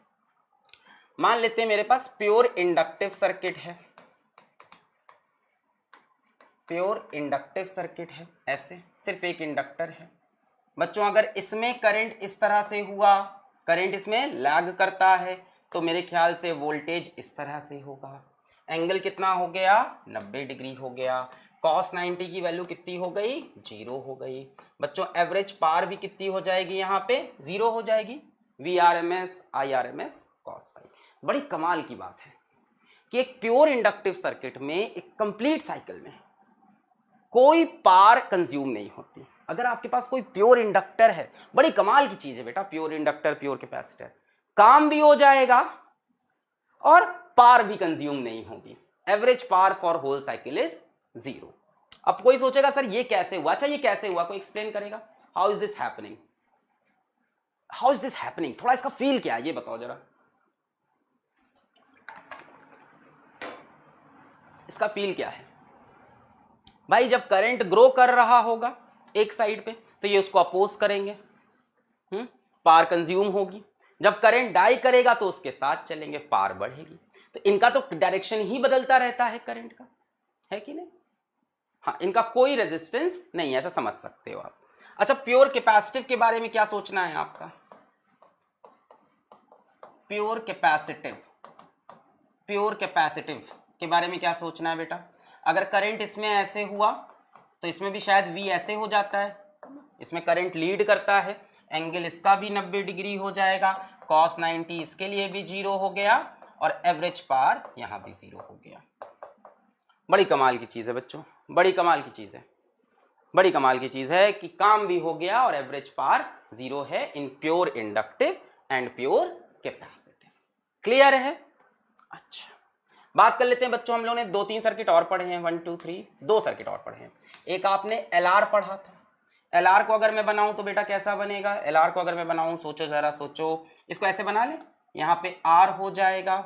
मान लेते हैं मेरे पास प्योर इंडक्टिव सर्किट है। प्योर इंडक्टिव सर्किट है, ऐसे सिर्फ एक इंडक्टर है। बच्चों अगर इसमें करंट इस तरह से हुआ, करंट इसमें लैग करता है, तो मेरे ख्याल से वोल्टेज इस तरह से होगा। एंगल कितना हो गया? 90 डिग्री हो गया। cos 90 की वैल्यू कितनी हो गई? 0 हो गई। बच्चों एवरेज पावर भी कितनी हो जाएगी? यहाँ पे 0 हो जाएगी। VRMS IRMS cos phi। बड़ी कमाल की बात है कि एक प्योर इंडक्टिव सर्किट में एक कंप्लीट साइकिल में कोई पावर कंज्यूम नहीं होती। अगर आपके पास कोई प्योर इंडक्टर है, बड़ी कमाल की चीज है बेटा। प्योर इंडक्टर, प्योर कैपेसिटर, काम भी हो जाएगा और पावर भी कंज्यूम नहीं होगी। Average power for whole cycle is 0। अब कोई सोचेगा सर ये कैसे हुआ? अच्छा ये कैसे हुआ, कोई एक्सप्लेन करेगा? How is this happening? How is this happening? थोड़ा इसका फील क्या है ये बताओ जरा। इसका फील क्या है भाई? जब करंट ग्रो कर रहा होगा एक साइड पे तो ये उसको अपोज करेंगे, पावर कंज्यूम होगी। जब करंट डाई करेगा तो उसके साथ चलेंगे, पावर बढ़ेगी। तो इनका तो डायरेक्शन ही बदलता रहता है करंट का, है कि नहीं? हाँ, इनका कोई रेजिस्टेंस नहीं है, ऐसा समझ सकते हो आप। अच्छा प्योर कैपेसिटिव के बारे में क्या सोचना है आपका? प्योर कैपेसिटिव, प्योर कैपेसिटिव के बारे में क्या सोचना है बेटा? अगर करंट इसमें ऐसे हुआ तो इसमें भी शायद V ऐसे हो जाता है। इसमें करंट लीड करता है, एंगल इसका भी 90 डिग्री हो जाएगा। cos 90 इसके लिए भी 0 हो गया और एवरेज पावर यहां भी 0 हो गया। बड़ी कमाल की चीज है बच्चों, बड़ी कमाल की चीज है। बड़ी कमाल की चीज है कि काम भी हो गया और एवरेज पावर 0 है in pure inductive and pure capacitive. Clear है? अच्छा बात कर लेते हैं बच्चों, हम लोगों ने 2-3 सर्किट और पढ़े हैं। 1 2 3 2 सर्किट और पढ़े हैं। एक आपने LR पढ़ा था। LR को अगर मैं बनाऊं तो बेटा कैसा बनेगा? LR को अगर मैं बनाऊं, सोचो जरा सोचो, इसको ऐसे बना ले। यहाँ पे R हो जाएगा,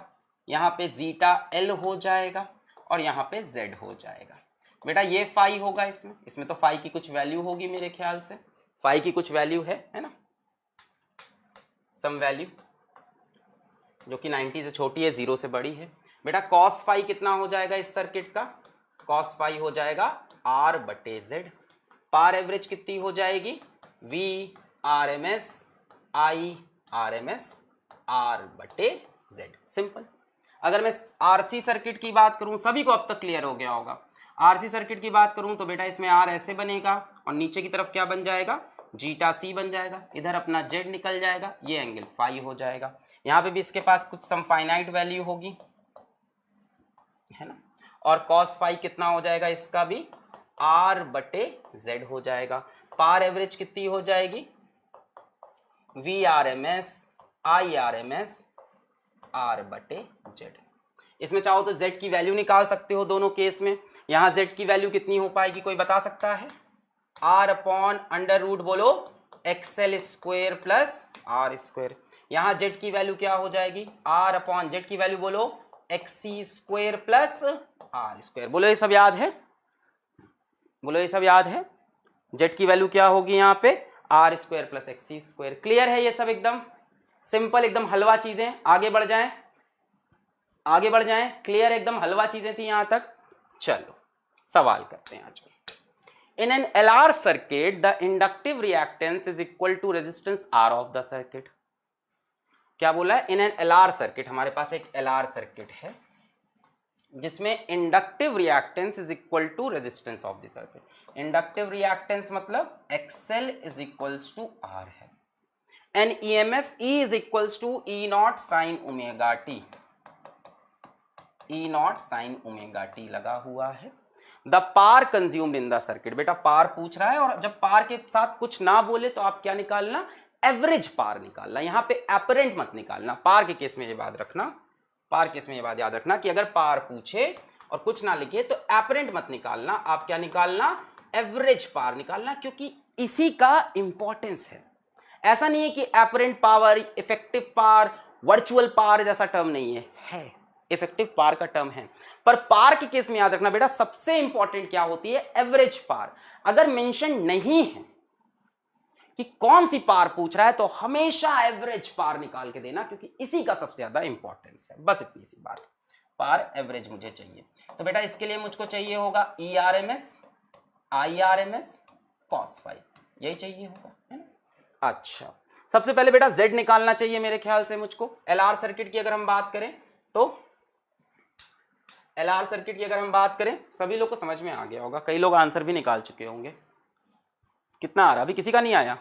यहाँ पे जीटा L हो जाएगा और यहाँ पे Z हो जाएगा। बेटा ये फाई होगा, इसमें तो फाई की कुछ वैल्यू होगी मेरे ख्याल से। फाई की कुछ वैल्यू है ना, सम वैल्यू जो कि 90 से छोटी है, 0 से बड़ी है। बेटा cos phi कितना हो जाएगा इस सर्किट का? कॉस फाई हो जाएगा आर बटे जेड। पार एवरेज कितनी हो जाएगी, V R M S I R M S R बटे जेड। सिंपल। अगर मैं आरसी सर्किट की बात करूं, सभी को अब तक क्लियर हो गया होगा, आरसी सर्किट की बात करूं तो बेटा इसमें आर ऐसे बनेगा और नीचे की तरफ क्या बन जाएगा, जीटा सी बन जाएगा, इधर अपना जेड निकल जाएगा, ये एंगल फाई हो जाएगा। यहाँ पे भी इसके पास कुछ सम फाइनाइट वैल्यू होगी, है ना, और कॉस फाई कितना हो जाएगा, इसका भी आर बटे जेड हो जाएगा। पार एवरेज कितनी हो जाएगी, V R M S I R M S R बटे जेड। इसमें चाहो तो जेड की वैल्यू निकाल सकते हो दोनों केस में। यहां जेड की वैल्यू कितनी हो पाएगी, कोई बता सकता है, आर अपॉन अंडर रूट बोलो XL square plus R square. यहां जेड की वैल्यू क्या हो जाएगी, आर अपॉन जेड की वैल्यू बोलो XC square plus R square. बोलो ये सब याद है, बोलो ये सब याद है। जेड की वैल्यू क्या होगी यहाँ पे, R square plus XC square. Clear है ये सब, एकदम सिंपल, एकदम हलवा चीजें। आगे बढ़ जाएं, आगे बढ़ जाएं, क्लियर, एकदम हलवा चीजें थी यहां तक। चलो सवाल करते हैं आज। In an LR circuit the inductive reactance is equal to resistance R of the circuit. क्या बोला है, इन एन एलआर सर्किट, हमारे पास एक एलआर सर्किट है जिसमें inductive reactance is equal to resistance of the circuit. Inductive reactance मतलब XL is equals to R है, an EMF E is equals to E nought sine omega T, E nought sine omega T लगा हुआ है। The power consumed in the circuit, बेटा पार पूछ रहा है और जब पार के साथ कुछ ना बोले तो आप क्या निकालना, एवरेज पार निकालना। यहां पे एपरेंट मत निकालना, पार के केस में ये बात रखना, पार केस में ये बात याद रखना कि अगर पार पूछे और कुछ ना लिखे तो एपरेंट मत निकालना, आप क्या निकालना, एवरेज पार निकालना, क्योंकि इसी का इंपॉर्टेंस है। ऐसा नहीं है कि apparent power, effective power, virtual power जैसा टर्म नहीं है इफेक्टिव पार का टर्म है, पर पार के केस में याद रखना बेटा सबसे इंपॉर्टेंट क्या होती है, एवरेज पार। अगर मेंशन नहीं है कि कौन सी पार पूछ रहा है तो हमेशा एवरेज पार निकाल के देना, क्योंकि इसी का सबसे ज्यादा इंपॉर्टेंस है। बस इतनी सी बात, पार एवरेज मुझे चाहिए। तो बेटा इसके लिए मुझको चाहिए होगा E R M S I R M S cos phi, यही चाहिए होगा, है ना। अच्छा, सबसे पहले बेटा जेड निकालना चाहिए मेरे ख्याल से मुझको। एलआर सर्किट की अगर हम बात करें तो एलआर सर्किट की अगर हम बात करें, सभी लोग को समझ में आ गया होगा, कई लोग आंसर भी निकाल चुके होंगे। कितना आ रहा, अभी किसी का नहीं आया,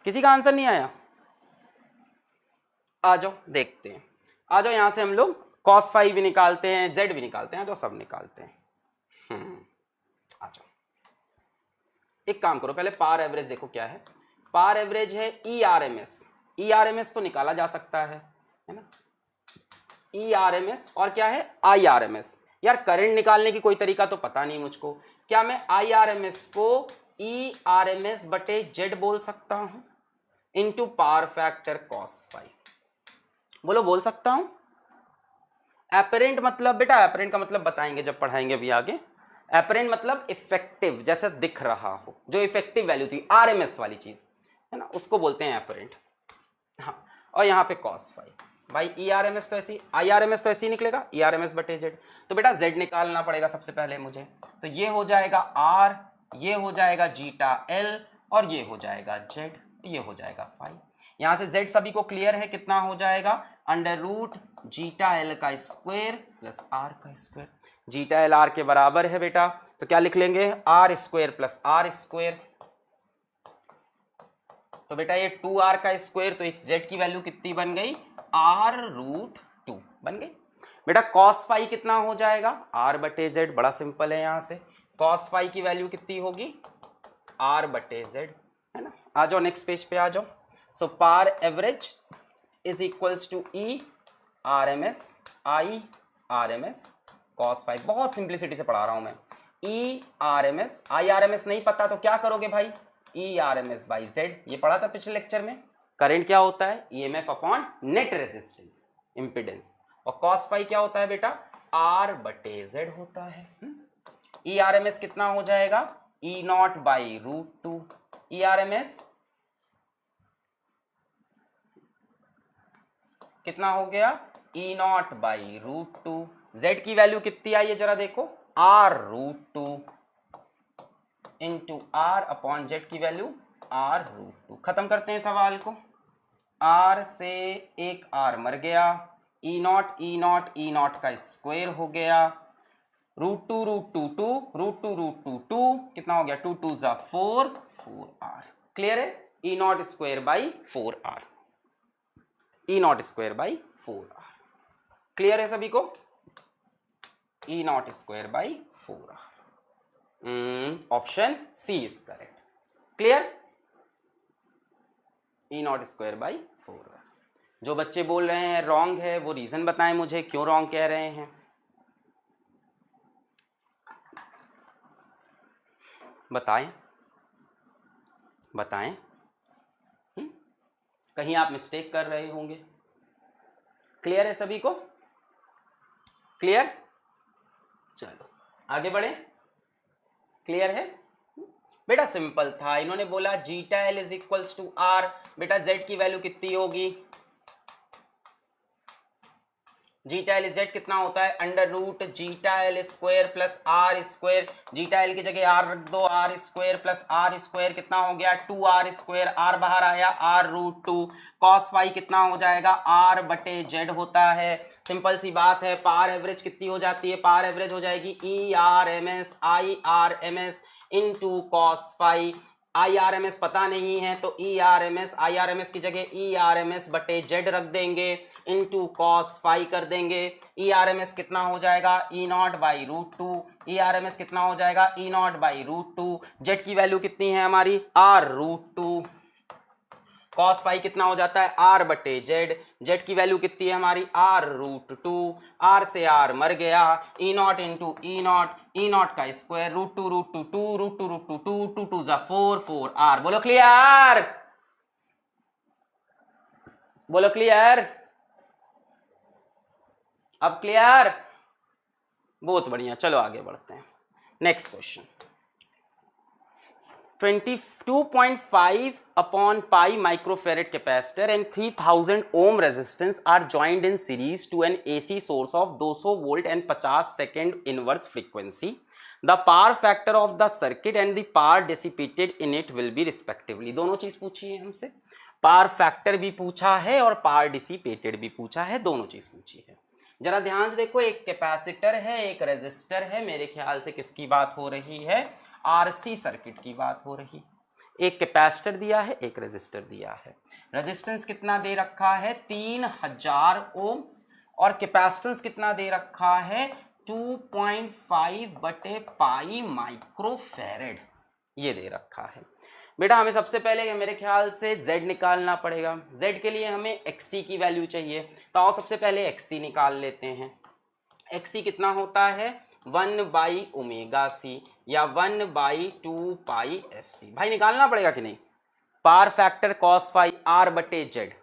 किसी का आंसर नहीं आया, आ जाओ देखते हैं, आ जाओ। यहां से हम लोग कॉस फाई भी निकालते हैं, जेड भी निकालते हैं, तो सब निकालते हैं। आ जाओ, एक काम करो, पहले पार एवरेज देखो क्या है। पार एवरेज है E R M S, E R M S तो निकाला जा सकता है ना, ई आर एम एस, और क्या है आई आर एम एस। यार करंट निकालने की कोई तरीका तो पता नहीं मुझको, क्या मैं आई आर एम एस को ई आर एम एस बटे जेड बोल सकता हूं into power factor cos phi, बोलो बोल सकता हूं। एपरेंट मतलब बेटा, एपरेंट का मतलब बताएंगे जब पढ़ाएंगे अभी आगे। एपरेंट मतलब इफेक्टिव, जैसे दिख रहा हो, जो इफेक्टिव वैल्यू थी आरएमएस वाली चीज है ना, उसको बोलते हैं एपरेंट। हाँ, और यहाँ पे कॉस फाई, भाई ई आर एम एस तो ऐसी, आई आर एम एस तो ऐसी निकलेगा, ई आर एम एस बटे जेड। तो बेटा जेड निकालना पड़ेगा सबसे पहले मुझे, तो ये हो जाएगा आर, ये हो जाएगा जीटा एल, और ये हो जाएगा जेड, ये हो जाएगा फाई। यहां से जेड सभी को क्लियर है, कितना हो जाएगा, अंडर रूट जीटा एल का स्क्वायर प्लस आर का स्क्वायर। जीटा एल आर के बराबर है बेटा, तो क्या लिख लेंगे, R square plus R square. तो बेटा ये 2r का स्क्वायर, तो जेड की वैल्यू कितनी बन गई, आर रूट 2 बन गई। बेटा कॉस फाई कितना हो जाएगा, आर बटे जेड, बड़ा सिंपल है। यहां से कॉस फाई की वैल्यू कितनी होगी, आर बटे जेड, है ना। आ जाओ नेक्स्ट पेज पे आ जाओ। So power average is equals to E R M S I R M S cos phi. बहुत सिंप्लिसिटी से पढ़ा रहा हूं मैं। E R M S, I R M S नहीं पता तो क्या करोगे भाई, E R M S by Z, ये पढ़ा था पिछले लेक्चर में। करंट क्या होता है, EMF upon net resistance impedance, और कॉस फाई क्या होता है बेटा, आर बटे जेड होता है। ई आर एम एस कितना हो जाएगा, E nought by root 2, E R M S कितना हो गया, E nought by root 2, z की वैल्यू कितनी आई है जरा देखो, r√2 into r upon z की वैल्यू r√2। खत्म करते हैं सवाल को, r से एक r मर गया, E0 का स्क्वायर हो गया, √2 कितना हो गया, 2 2 जा 4 4r। क्लियर है, E0 square by 4r, E0 square by 4r। Clear है सभी को, E0 square by 4r। Option C is correct. Clear, E0 square by 4r। जो बच्चे बोल रहे हैं रॉन्ग है वो रीजन बताएं मुझे, क्यों रॉन्ग कह रहे हैं, बताएं बताएं। कहीं आप मिस्टेक कर रहे होंगे। क्लियर है सभी को, क्लियर, चलो आगे बढ़े। क्लियर है बेटा, सिंपल था, इन्होंने बोला zeta L is equals to R, बेटा जेड की वैल्यू कितनी होगी, जीटा एल जेड कितना होता है, under root zeta L square plus R square, zeta L की जगह आर रख दो, R square plus R square कितना हो गया 2r स्क्वायर, आर बाहर आया r√2, कॉस फाई कितना हो जाएगा r बटे जेड होता है। सिंपल सी बात है, पार एवरेज कितनी हो जाती है, पार एवरेज हो जाएगी ERMS IRMS into cos phi. IRMS पता नहीं है तो IRMS की जगह ERMS बटे जेड रख देंगे, इनटू कॉस फाई कर देंगे। ERMS कितना हो जाएगा E0 बाई √2, ERMS कितना हो जाएगा E0 बाई √2, जेड की वैल्यू कितनी है हमारी r√2, कॉस फाई कितना हो जाता है r बटे जेड, जेड की वैल्यू कितनी है हमारी r√2, r से r मर गया, E0 इंटू E0 का स्क्वायर √2 2 2 जा 4 4r। बोलो क्लियर, बोलो क्लियर, अब क्लियर, बहुत बढ़िया। चलो आगे बढ़ते हैं, next question. 22.5 upon pi microfarad capacitor and 3000 ohm resistance are joined in series to an AC source of 200 volt and 50 second inverse frequency. The power factor of the circuit and the power dissipated in it will be respectively। दोनों चीज पूछी है हमसे, पावर फैक्टर भी पूछा है और पावर डिसिपेटेड भी पूछा है, दोनों चीज पूछी है। जरा ध्यान से देखो, एक कैपेसिटर है एक रेजिस्टर है, मेरे ख्याल से किसकी बात हो रही है, आरसी सर्किट की बात हो रही। एक कैपेसिटर दिया है एक रेजिस्टर दिया है, रेजिस्टेंस कितना दे रखा है 3000 ओम और कैपेसिटेंस कितना दे रखा है 2.5 बटे पाई माइक्रोफैरेड, ये दे रखा है। बेटा हमें सबसे पहले मेरे ख्याल से Z निकालना पड़ेगा, Z के लिए हमें XC की वैल्यू चाहिए, तो आओ सबसे पहले XC निकाल लेते हैं। XC कितना होता है 1/ωc या 1/2πfc। भाई निकालना पड़ेगा कि नहीं, power factor cos phi r बटे जेड,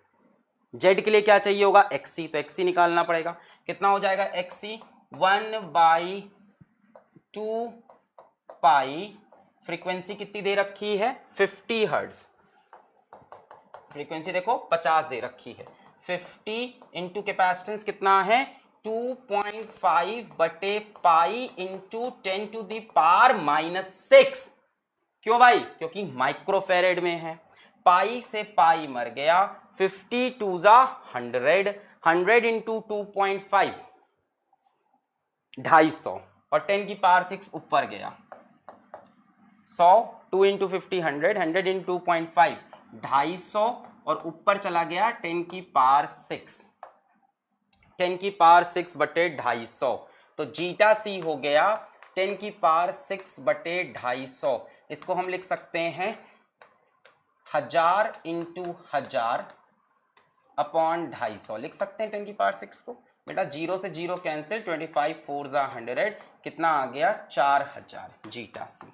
जेड के लिए क्या चाहिए होगा XC, तो XC निकालना पड़ेगा, कितना हो जाएगा XC 1/2π, फ्रीक्वेंसी कितनी दे रखी है 50 हर्ट्ज, फ्रीक्वेंसी देखो 50 दे रखी है, 50 इंटू कैपेसिटेंस कितना है 2.5 बटे pi into 10 to the power -6। क्यों भाई, क्योंकि माइक्रोफैरेड में है, पाई से पाई मर गया, 50 2 जा 100, 100 इंटू 2.5 250 और 10 की पावर 6 ऊपर गया 100, 2 इंटू 50 100, 100 इंटू 2.5 250 और ऊपर चला गया 10 की पावर 6, 10 की पावर 6 बटे 250, तो जीटा सी हो गया 10 की पावर 6 बटे 250, इसको हम लिख सकते हैं 1000 इंटू 1000 अपॉन 250 लिख सकते हैं 10 की पावर 6 को। बेटा 0 से 0 कैंसिल, 25 4 जा 100, कितना आ गया 4000 जीटा सी।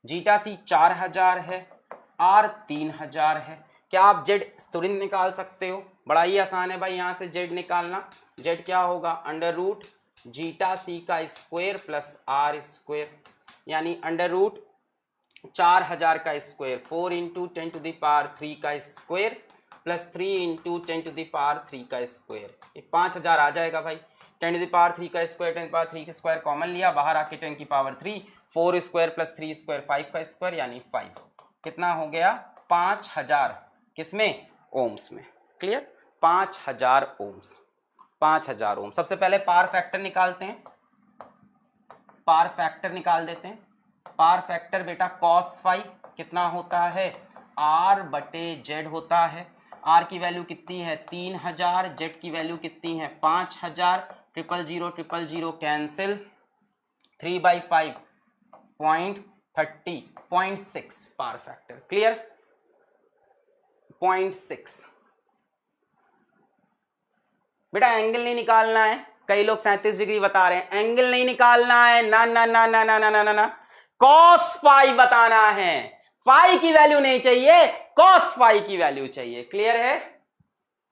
जीटा सी 4000 है, आर 3000 है। क्या आप जेड तुरंत निकाल सकते हो, बड़ा ही आसान है भाई, यहाँ से जेड निकालना। जेड क्या होगा अंडर रूट जीटा सी का स्क्वायर प्लस आर स्क्वायर, यानी अंडर रूट 4000 का square 4 into 10 to the power 3 का square plus 3 into 10 to the power 3 का स्क्वायर, ये 5000 आ जाएगा भाई। 10 टू द पावर 3 का स्क्वायर, 10 टू द पावर 3 का स्क्वायर कॉमन लिया, बाहर आके 10 की पावर 3, 4 स्क्वायर प्लस 3 स्क्वायर 5 का स्क्वायर यानी 5, कितना हो गया 5000, किसमें ओम्स में। क्लियर, 5000 ओम्स, 5000 ओम। सबसे पहले पावर फैक्टर निकालते हैं, पावर फैक्टर निकाल देते हैं। पावर फैक्टर बेटा cos फाई कितना होता है, R बटे Z होता है। R की वैल्यू कितनी है 3000, Z की वैल्यू कितनी है 5000, 000 कैंसिल, 3/5 0.30 0.6 पावर फैक्टर। क्लियर, 0.6। बेटा एंगल नहीं निकालना है, कई लोग 37 डिग्री बता रहे हैं, एंगल नहीं निकालना है, ना ना ना ना ना ना ना ना ना, cos फाई बताना है, फाई की वैल्यू नहीं चाहिए, cos फाई की वैल्यू चाहिए। क्लियर है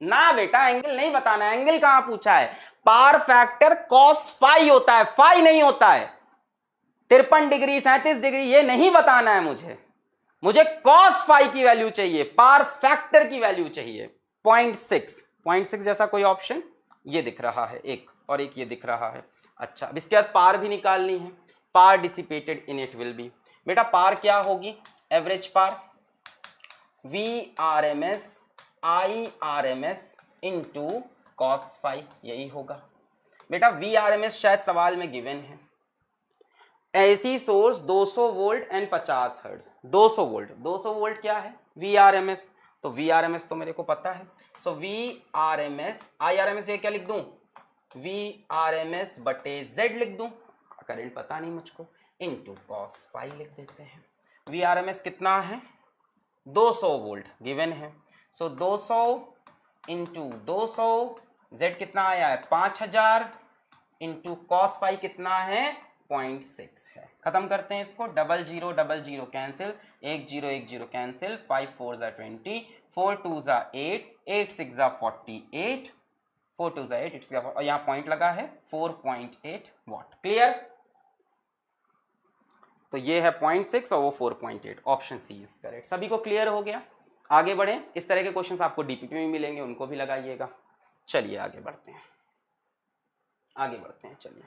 ना बेटा, एंगल नहीं बताना, एंगल कहां पूछा है, पावर फैक्टर cos फाई होता है, फाई नहीं होता है। 53 डिग्री 37 डिग्री ये नहीं बताना है मुझे cos फाई की वैल्यू चाहिए, पावर फैक्टर की वैल्यू चाहिए। 0.6 जैसा कोई ऑप्शन ये दिख रहा है एक, और एक ये दिख रहा है। अच्छा, अब इसके बाद पावर भी निकालनी है, power dissipated in it will be. बेटा पावर क्या होगी, average power VRMS IRMS into cos phi, यही होगा बेटा। VRMS शायद सवाल में गिवन है, AC source 200 volt and 50 hertz. 200 volt क्या है VRMS, तो VRMS तो मेरे को पता है, सो VRMS IRMS ये क्या लिख दूं, VRMS बटे Z लिख दूं, करंट पता नहीं मुझको, इनटू cos फाई लिख देते हैं। VRMS कितना है 200 वोल्ट गिवन है, सो 200 इंटू 200, Z कितना आया है 5000, इंटू cos फाई कितना है 0.6 है। खत्म करते हैं इसको, 00 कैंसिल, 10 कैंसिल, 5 4 जा 20, 4 2 जा 8, 8 6 जा 48, 4 2 जा 8, 8 और यहाँ पॉइंट लगा है 4.8 वाट। क्लियर, तो ये है 0.6 और वो 4.8, ऑप्शन सी इज करेक्ट। सभी को क्लियर हो गया, आगे बढ़े। इस तरह के क्वेश्चंस आपको डीपीपी में मिलेंगे, उनको भी लगाइएगा। चलिए आगे बढ़ते हैं, चलिए।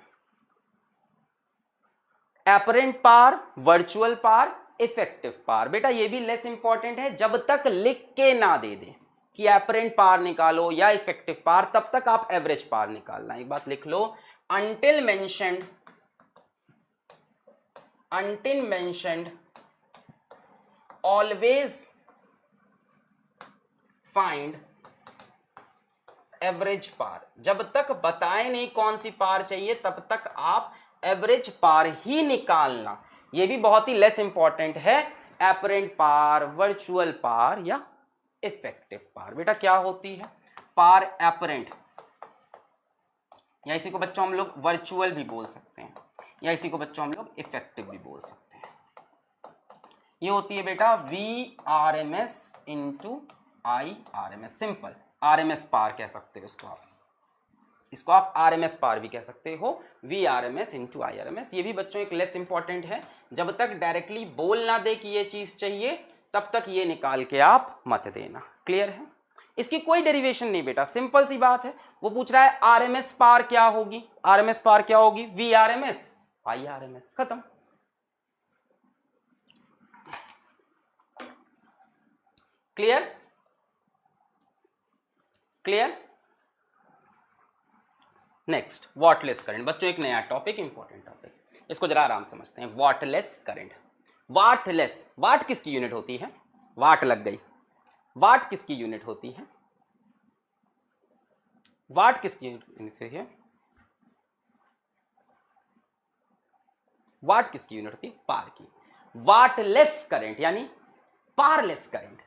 Apparent power, virtual power, effective power. बेटा ये भी लेस इंपॉर्टेंट है, जब तक लिख के ना दे दे कि एपरेंट पावर निकालो या इफेक्टिव पावर, तब तक आप एवरेज पावर निकालना। एक बात लिख लो, until mentioned always find average power. जब तक बताए नहीं कौन सी पावर चाहिए, तब तक आप एवरेज पावर ही निकालना। ये भी बहुत ही लेस इंपॉर्टेंट है, एपरेंट पावर, वर्चुअल पावर या इफेक्टिव पावर। बेटा क्या होती है पावर एपरेंट, या इसी को बच्चों हम लोग वर्चुअल भी बोल सकते हैं, या इसी को बच्चों हम लोग इफेक्टिव भी बोल सकते हैं। ये होती है बेटा VRMS into IRMS, simple RMS power कह सकते हो इसको आप RMS पावर भी कह सकते हो, VRMS इंटू IRMS। ये भी बच्चों एक लेस इंपॉर्टेंट है, जब तक डायरेक्टली बोल ना दे कि ये चीज चाहिए, तब तक ये निकाल के आप मत देना। क्लियर है, इसकी कोई डेरिवेशन नहीं बेटा, सिंपल सी बात है। वो पूछ रहा है RMS पावर क्या होगी, RMS पावर क्या होगी, VRMS IRMS, खत्म। Clear, next wattless current. बच्चों एक नया टॉपिक, इंपॉर्टेंट टॉपिक, इसको जरा आराम समझते हैं। वॉटलेस करंट, वाट किसकी यूनिट होती है, वाट लग गई, वाट किसकी यूनिट होती है, वाट किसकी यूनिट है, वाट किसकी यूनिट होती है, पार की। वाटलेस करंट यानी पारलेस करंट,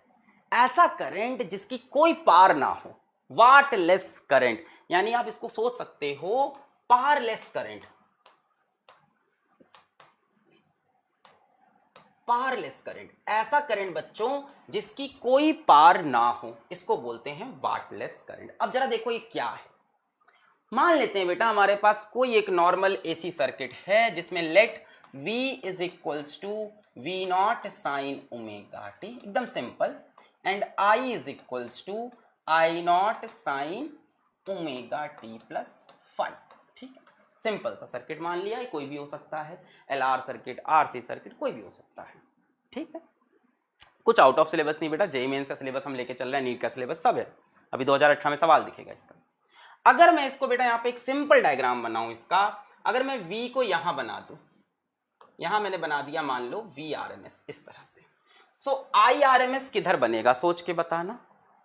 ऐसा करंट जिसकी कोई पार ना हो, वाटलेस करंट। यानी आप इसको सोच सकते हो पारलेस करंट, पारलेस करंट, ऐसा करंट बच्चों जिसकी कोई पार ना हो, इसको बोलते हैं वाटलेस करंट। अब जरा देखो ये क्या है, मान लेते हैं बेटा हमारे पास कोई एक नॉर्मल एसी सर्किट है जिसमें let V is equals to V0 sine omega T, एकदम simple, and I is equals to I0 sine omega T plus 5। Simple सा सर्किट मान लिया, कोई भी हो सकता है, LR सर्किट, RC सर्किट, कोई भी हो सकता है, ठीक है। कुछ आउट ऑफ सिलेबस नहीं बेटा, जेईई मेंस का सिलेबस हम लेके चल रहे हैं, नीट का सिलेबस सब है, अभी 2018 में सवाल दिखेगा इसका। अगर मैं इसको बेटा यहाँ पे एक सिंपल डायग्राम बनाऊं इसका, अगर मैं V को यहां बना दूं, यहां मैंने बना दिया मान लो VRMS इस तरह से, सो IRMS किधर बनेगा सोच के बताना,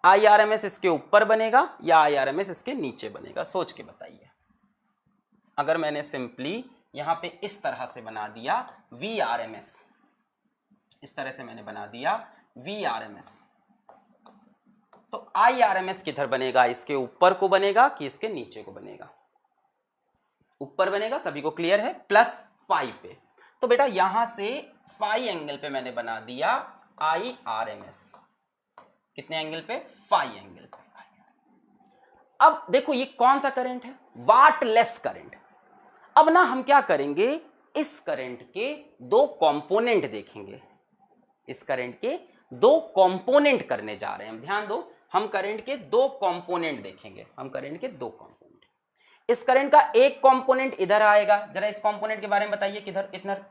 IRMS इसके ऊपर बनेगा या IRMS इसके नीचे बनेगा, सोच के बताइए। अगर मैंने सिंपली यहां पे इस तरह से बना दिया VRMS, इस तरह से मैंने बना दिया VRMS, तो IRMS किधर बनेगा, इसके ऊपर को बनेगा कि इसके नीचे को बनेगा, ऊपर बनेगा, सभी को क्लियर है, +5 पे। तो बेटा यहां से फाई एंगल पे मैंने बना दिया IRMS, कितने एंगल पे, 5 एंगल पे। अब देखो ये कौन सा करंट है, वाटलेस करंट। अब ना हम क्या करेंगे, इस करंट के दो कंपोनेंट देखेंगे, इस करंट के दो कंपोनेंट करने जा रहे हैं हम, ध्यान दो, हम करंट के दो कंपोनेंट देखेंगे, हम करंट के दो कंपोनेंट। इस करंट का एक कंपोनेंट इधर आएगा, जरा इस कंपोनेंट के बारे में बताइए, किधर, इधर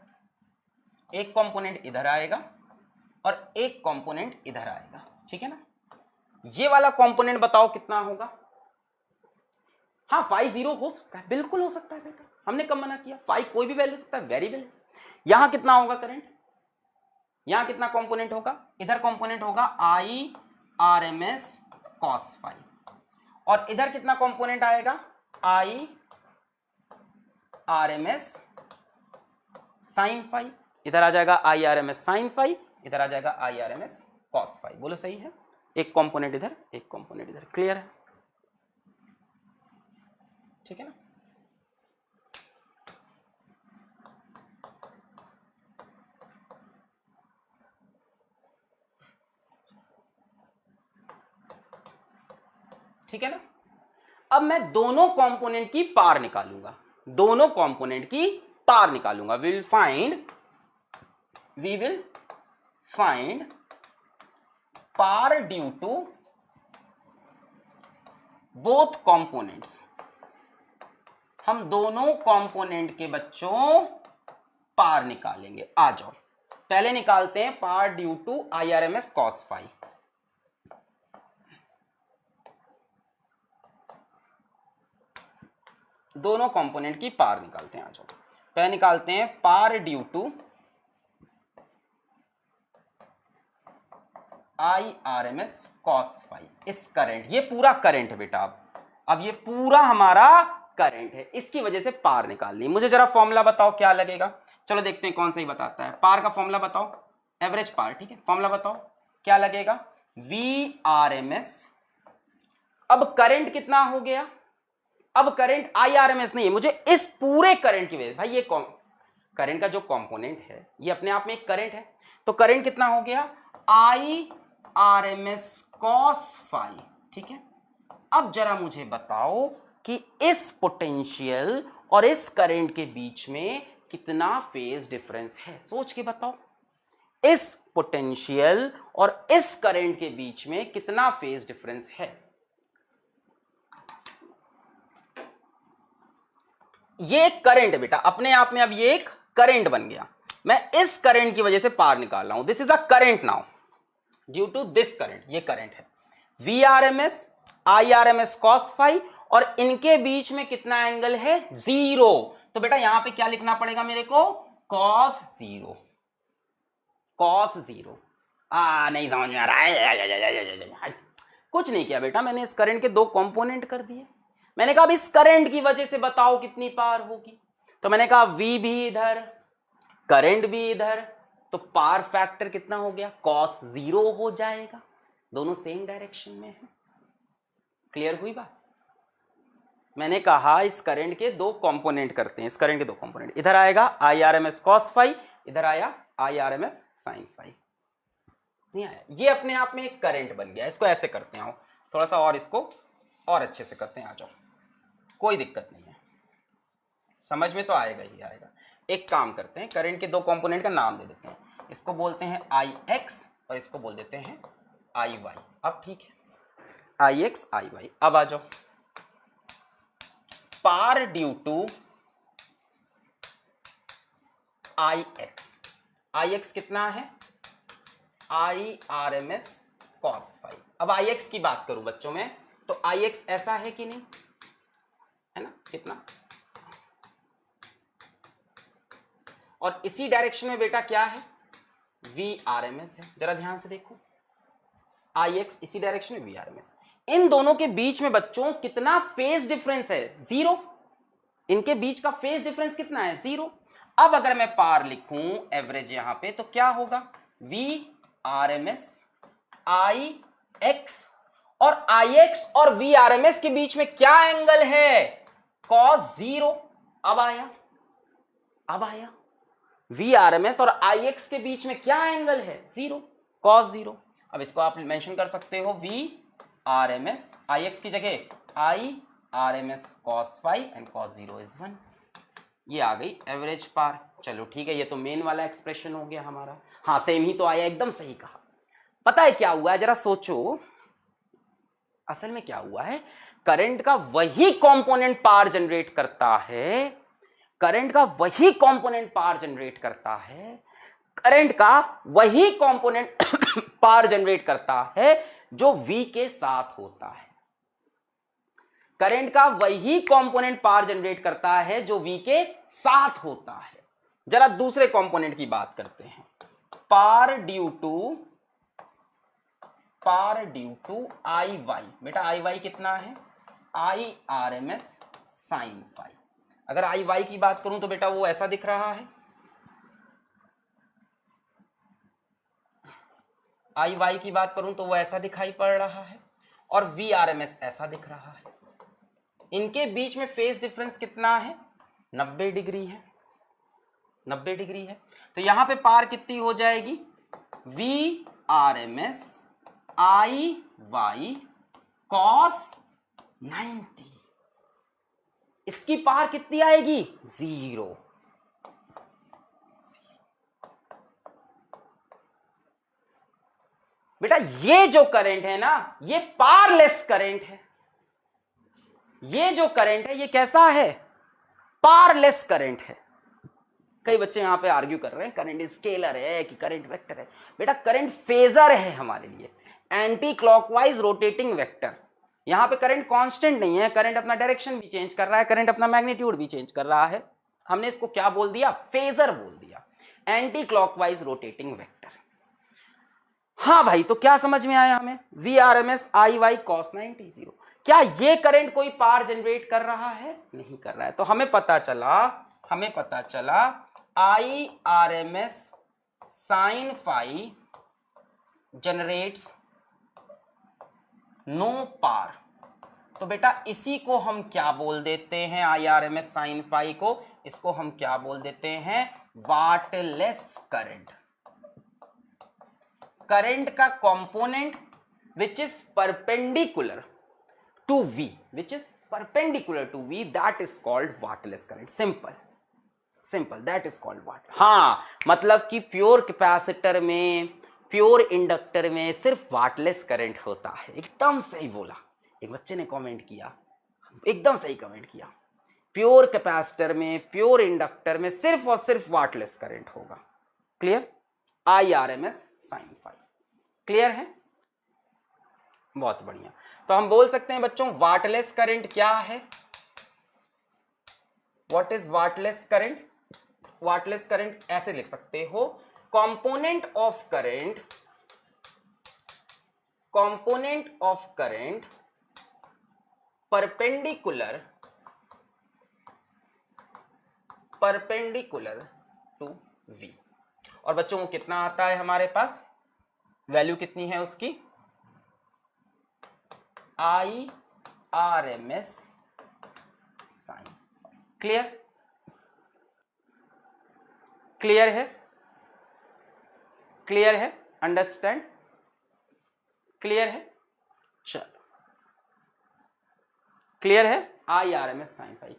एक कंपोनेंट इधर आएगा और एक कंपोनेंट इधर आएगा, ठीक है ना। ये वाला कंपोनेंट बताओ कितना होगा, हाँ 5 0 हो सकता है, बिल्कुल हो सकता है बेटा, हमने कब मना किया, 5 कोई भी वैल्यू सकता है, वेरिएबल। यहां कितना होगा करंट, यहां कितना कंपोनेंट होगा, इधर कंपोनेंट होगा IRMS cos phi, और इधर कितना कंपोनेंट आएगा, IRMS sin phi, इधर आ जाएगा IRMS sin phi, इधर आ जाएगा IRMS cos phi। बोलो सही है, एक कंपोनेंट इधर, एक कंपोनेंट इधर, क्लियर है, ठीक है ना। ठीक है ना। अब मैं दोनों कंपोनेंट की पार निकालूंगा, दोनों कंपोनेंट की पार निकालूंगा, we will find power due to both components. हम दोनों कंपोनेंट के बच्चों पार निकालेंगे, आ जाओ पहले निकालते हैं power due to IRMS cos phi। दोनों कंपोनेंट की पार निकालते हैं, आ जाओ पहले निकालते हैं power due to IRMS cos phi। इस करंट, ये पूरा करंट है बेटा, अब ये पूरा हमारा करंट है, इसकी वजह से पार निकालनी। मुझे जरा फॉर्मूला बताओ क्या लगेगा, चलो देखते हैं कौन सा ही बताता है, पार का फॉर्मूला बताओ, एवरेज पार, ठीक है, फॉर्मूला बताओ क्या लगेगा, VRMS। अब करंट कितना हो गया, अब करंट IRMS नहीं है, मुझे इस पूरे करंट की वजह, भाई ये करंट का जो कंपोनेंट है ये अपने आप में एक करंट है, तो करंट कितना हो गया IRMS cos phi, ठीक है। अब जरा मुझे बताओ कि इस पोटेंशियल और इस करंट के बीच में कितना फेज डिफरेंस है, सोच के बताओ, इस पोटेंशियल और इस करंट के बीच में कितना फेज डिफरेंस है। ये एक करंट है बेटा, अपने आप में अब ये एक करंट बन गया, मैं इस करंट की वजह से पार निकाल रहा हूं, this is a current now due to this current, ये करंट है VRMS IRMS cos phi, और इनके बीच में कितना एंगल है, 0। तो बेटा यहां पे क्या लिखना पड़ेगा मेरे को, cos 0, cos 0। नहीं समझ में आ रहा है, कुछ नहीं किया बेटा, मैंने इस करंट के दो कंपोनेंट कर दिए, मैंने कहा अब इस करंट की वजह से बताओ कितनी पार होगी, तो मैंने कहा V भी इधर, करंट भी इधर, तो पार फैक्टर कितना हो गया, cos 0 हो जाएगा, दोनों सेम डायरेक्शन में है। क्लियर हुई बात, मैंने कहा इस करंट के दो कंपोनेंट करते हैं, इस करंट के दो कंपोनेंट, इधर आएगा IRMS cos phi, इधर आया IRMS sin phi, नहीं आया, ये अपने आप में एक करंट बन गया। इसको ऐसे करते हैं, थोड़ा सा और इसको और अच्छे से करते हैं, आ जाओ, कोई दिक्कत नहीं है, समझ में तो आएगा ही आएगा। एक काम करते हैं, करंट के दो कंपोनेंट का नाम दे देते हैं, इसको बोलते हैं IX और इसको बोल देते हैं IY। अब ठीक है, IX IY। अब आ जाओ, power due to I X कितना है, I R M S cos phi. अब आई एक्स की बात करूं बच्चों में, तो आई एक्स ऐसा है कि नहीं, है ना, कितना, और इसी डायरेक्शन में बेटा क्या है, वी आर एम एस है। जरा ध्यान से देखो, आई एक्स इसी डायरेक्शन में, वी आर एम एस। इन दोनों के बीच में बच्चों कितना फेज डिफरेंस है, 0। इनके बीच का फेज डिफरेंस कितना है, 0। अब अगर मैं पार लिखूं एवरेज यहां पे, तो क्या होगा, V R M S I X, और आई एक्स और वी आर एम एस के बीच में क्या एंगल है, कॉस 0। अब आया वी आर एम एस और आई एक्स के बीच में क्या एंगल है, 0, कॉस 0। अब इसको आप मेंशन कर सकते हो, V R M S, I X की जगह I R M S cos phi and cos 0 is 1। ये आ गई एवरेज पार। चलो ठीक है, ये तो मेन वाला एक्सप्रेशन हो गया हमारा। हाँ सेम ही तो आया, एकदम सही कहा। पता है क्या हुआ है, जरा सोचो, असल में क्या हुआ है, करंट का वही कंपोनेंट पावर जनरेट करता है, करंट का वही कंपोनेंट पावर जनरेट करता है, करंट का वही कंपोनेंट पावर जनरेट करता है जो V के साथ होता है। करंट का वही कंपोनेंट पावर जनरेट करता है जो V के साथ होता है। जरा दूसरे कंपोनेंट की बात करते हैं, power due to I Y. बेटा आई वाई कितना है, I R M S sine phi. अगर आई वाई की बात करूं तो बेटा वो ऐसा दिख रहा है, आई वाई की बात करूं तो वो ऐसा दिखाई पड़ रहा है, और वी आर एम एस ऐसा दिख रहा है। इनके बीच में फेज डिफरेंस कितना है, 90 डिग्री है, 90 डिग्री है। तो यहां पे पार कितनी हो जाएगी, V R M S I Y cos 90। इसकी पार कितनी आएगी, 0। बेटा ये जो करंट है ना, ये पारलेस करंट है। ये जो करंट है ये कैसा है, पारलेस करंट है। कई बच्चे यहां पे आर्ग्यू कर रहे हैं करंट स्केलर है कि करंट वेक्टर है। बेटा करंट फेजर है हमारे लिए, एंटी क्लॉकवाइज रोटेटिंग वेक्टर। यहां पे करंट कांस्टेंट नहीं है, करंट अपना डायरेक्शन भी चेंज कर रहा है, करंट अपना मैग्नीट्यूड भी चेंज कर रहा है। हमने इसको क्या बोल दिया, फेजर बोल दिया, एंटी क्लॉकवाइज रोटेटिंग वेक्टर। हाँ भाई, तो क्या समझ में आया हमें, V R M S I Y cos 90 0। क्या ये करंट कोई पावर जनरेट कर रहा है, नहीं कर रहा है। तो हमें पता चला I R M S sine phi generates no power. तो बेटा इसी को हम क्या बोल देते हैं, I R M S sine phi को, इसको हम क्या बोल देते हैं, वाटलेस करंट। करंट का component which is perpendicular to V, that is called wattless current. simple that is called watt। हाँ मतलब कि प्योर कैपेसिटर में, प्योर इंडक्टर में सिर्फ वाटलेस करंट होता है। एकदम सही बोला, एक बच्चे ने कमेंट किया, एकदम सही कमेंट किया, प्योर कैपेसिटर में, प्योर इंडक्टर में सिर्फ और सिर्फ वाटलेस करंट होगा। Clear, I R M S sine phi, clear है, बहुत बढ़िया। तो हम बोल सकते हैं बच्चों वाटलेस करंट क्या है, what is wattless current. Wattless current ऐसे लिख सकते हो, component of current perpendicular to V। और बच्चों को कितना आता है हमारे पास, वैल्यू कितनी है उसकी, I R M S sine. Clear, clear है, अंडरस्टैंड, क्लियर है, चलो क्लियर है, I R M S sine phi.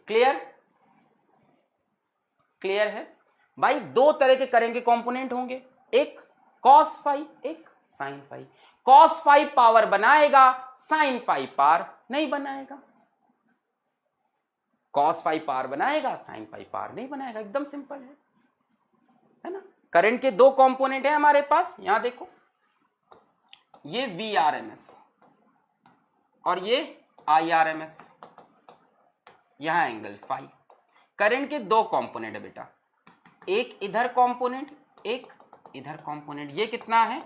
Clear है भाई। दो तरह के करंट के कंपोनेंट होंगे, एक कॉस फाई, एक sine phi. Cos phi power बनाएगा, साइन फाई पावर नहीं बनाएगा। कॉस फाई पावर बनाएगा, साइन फाई पावर नहीं बनाएगा, एकदम सिंपल है। है ना। करंट के दो कंपोनेंट है हमारे पास, यहां देखो ये Vrms और ये Irms, यहां एंगल फाई। करंट के दो कंपोनेंट है बेटा, एक इधर कंपोनेंट, एक इधर कंपोनेंट। ये कितना है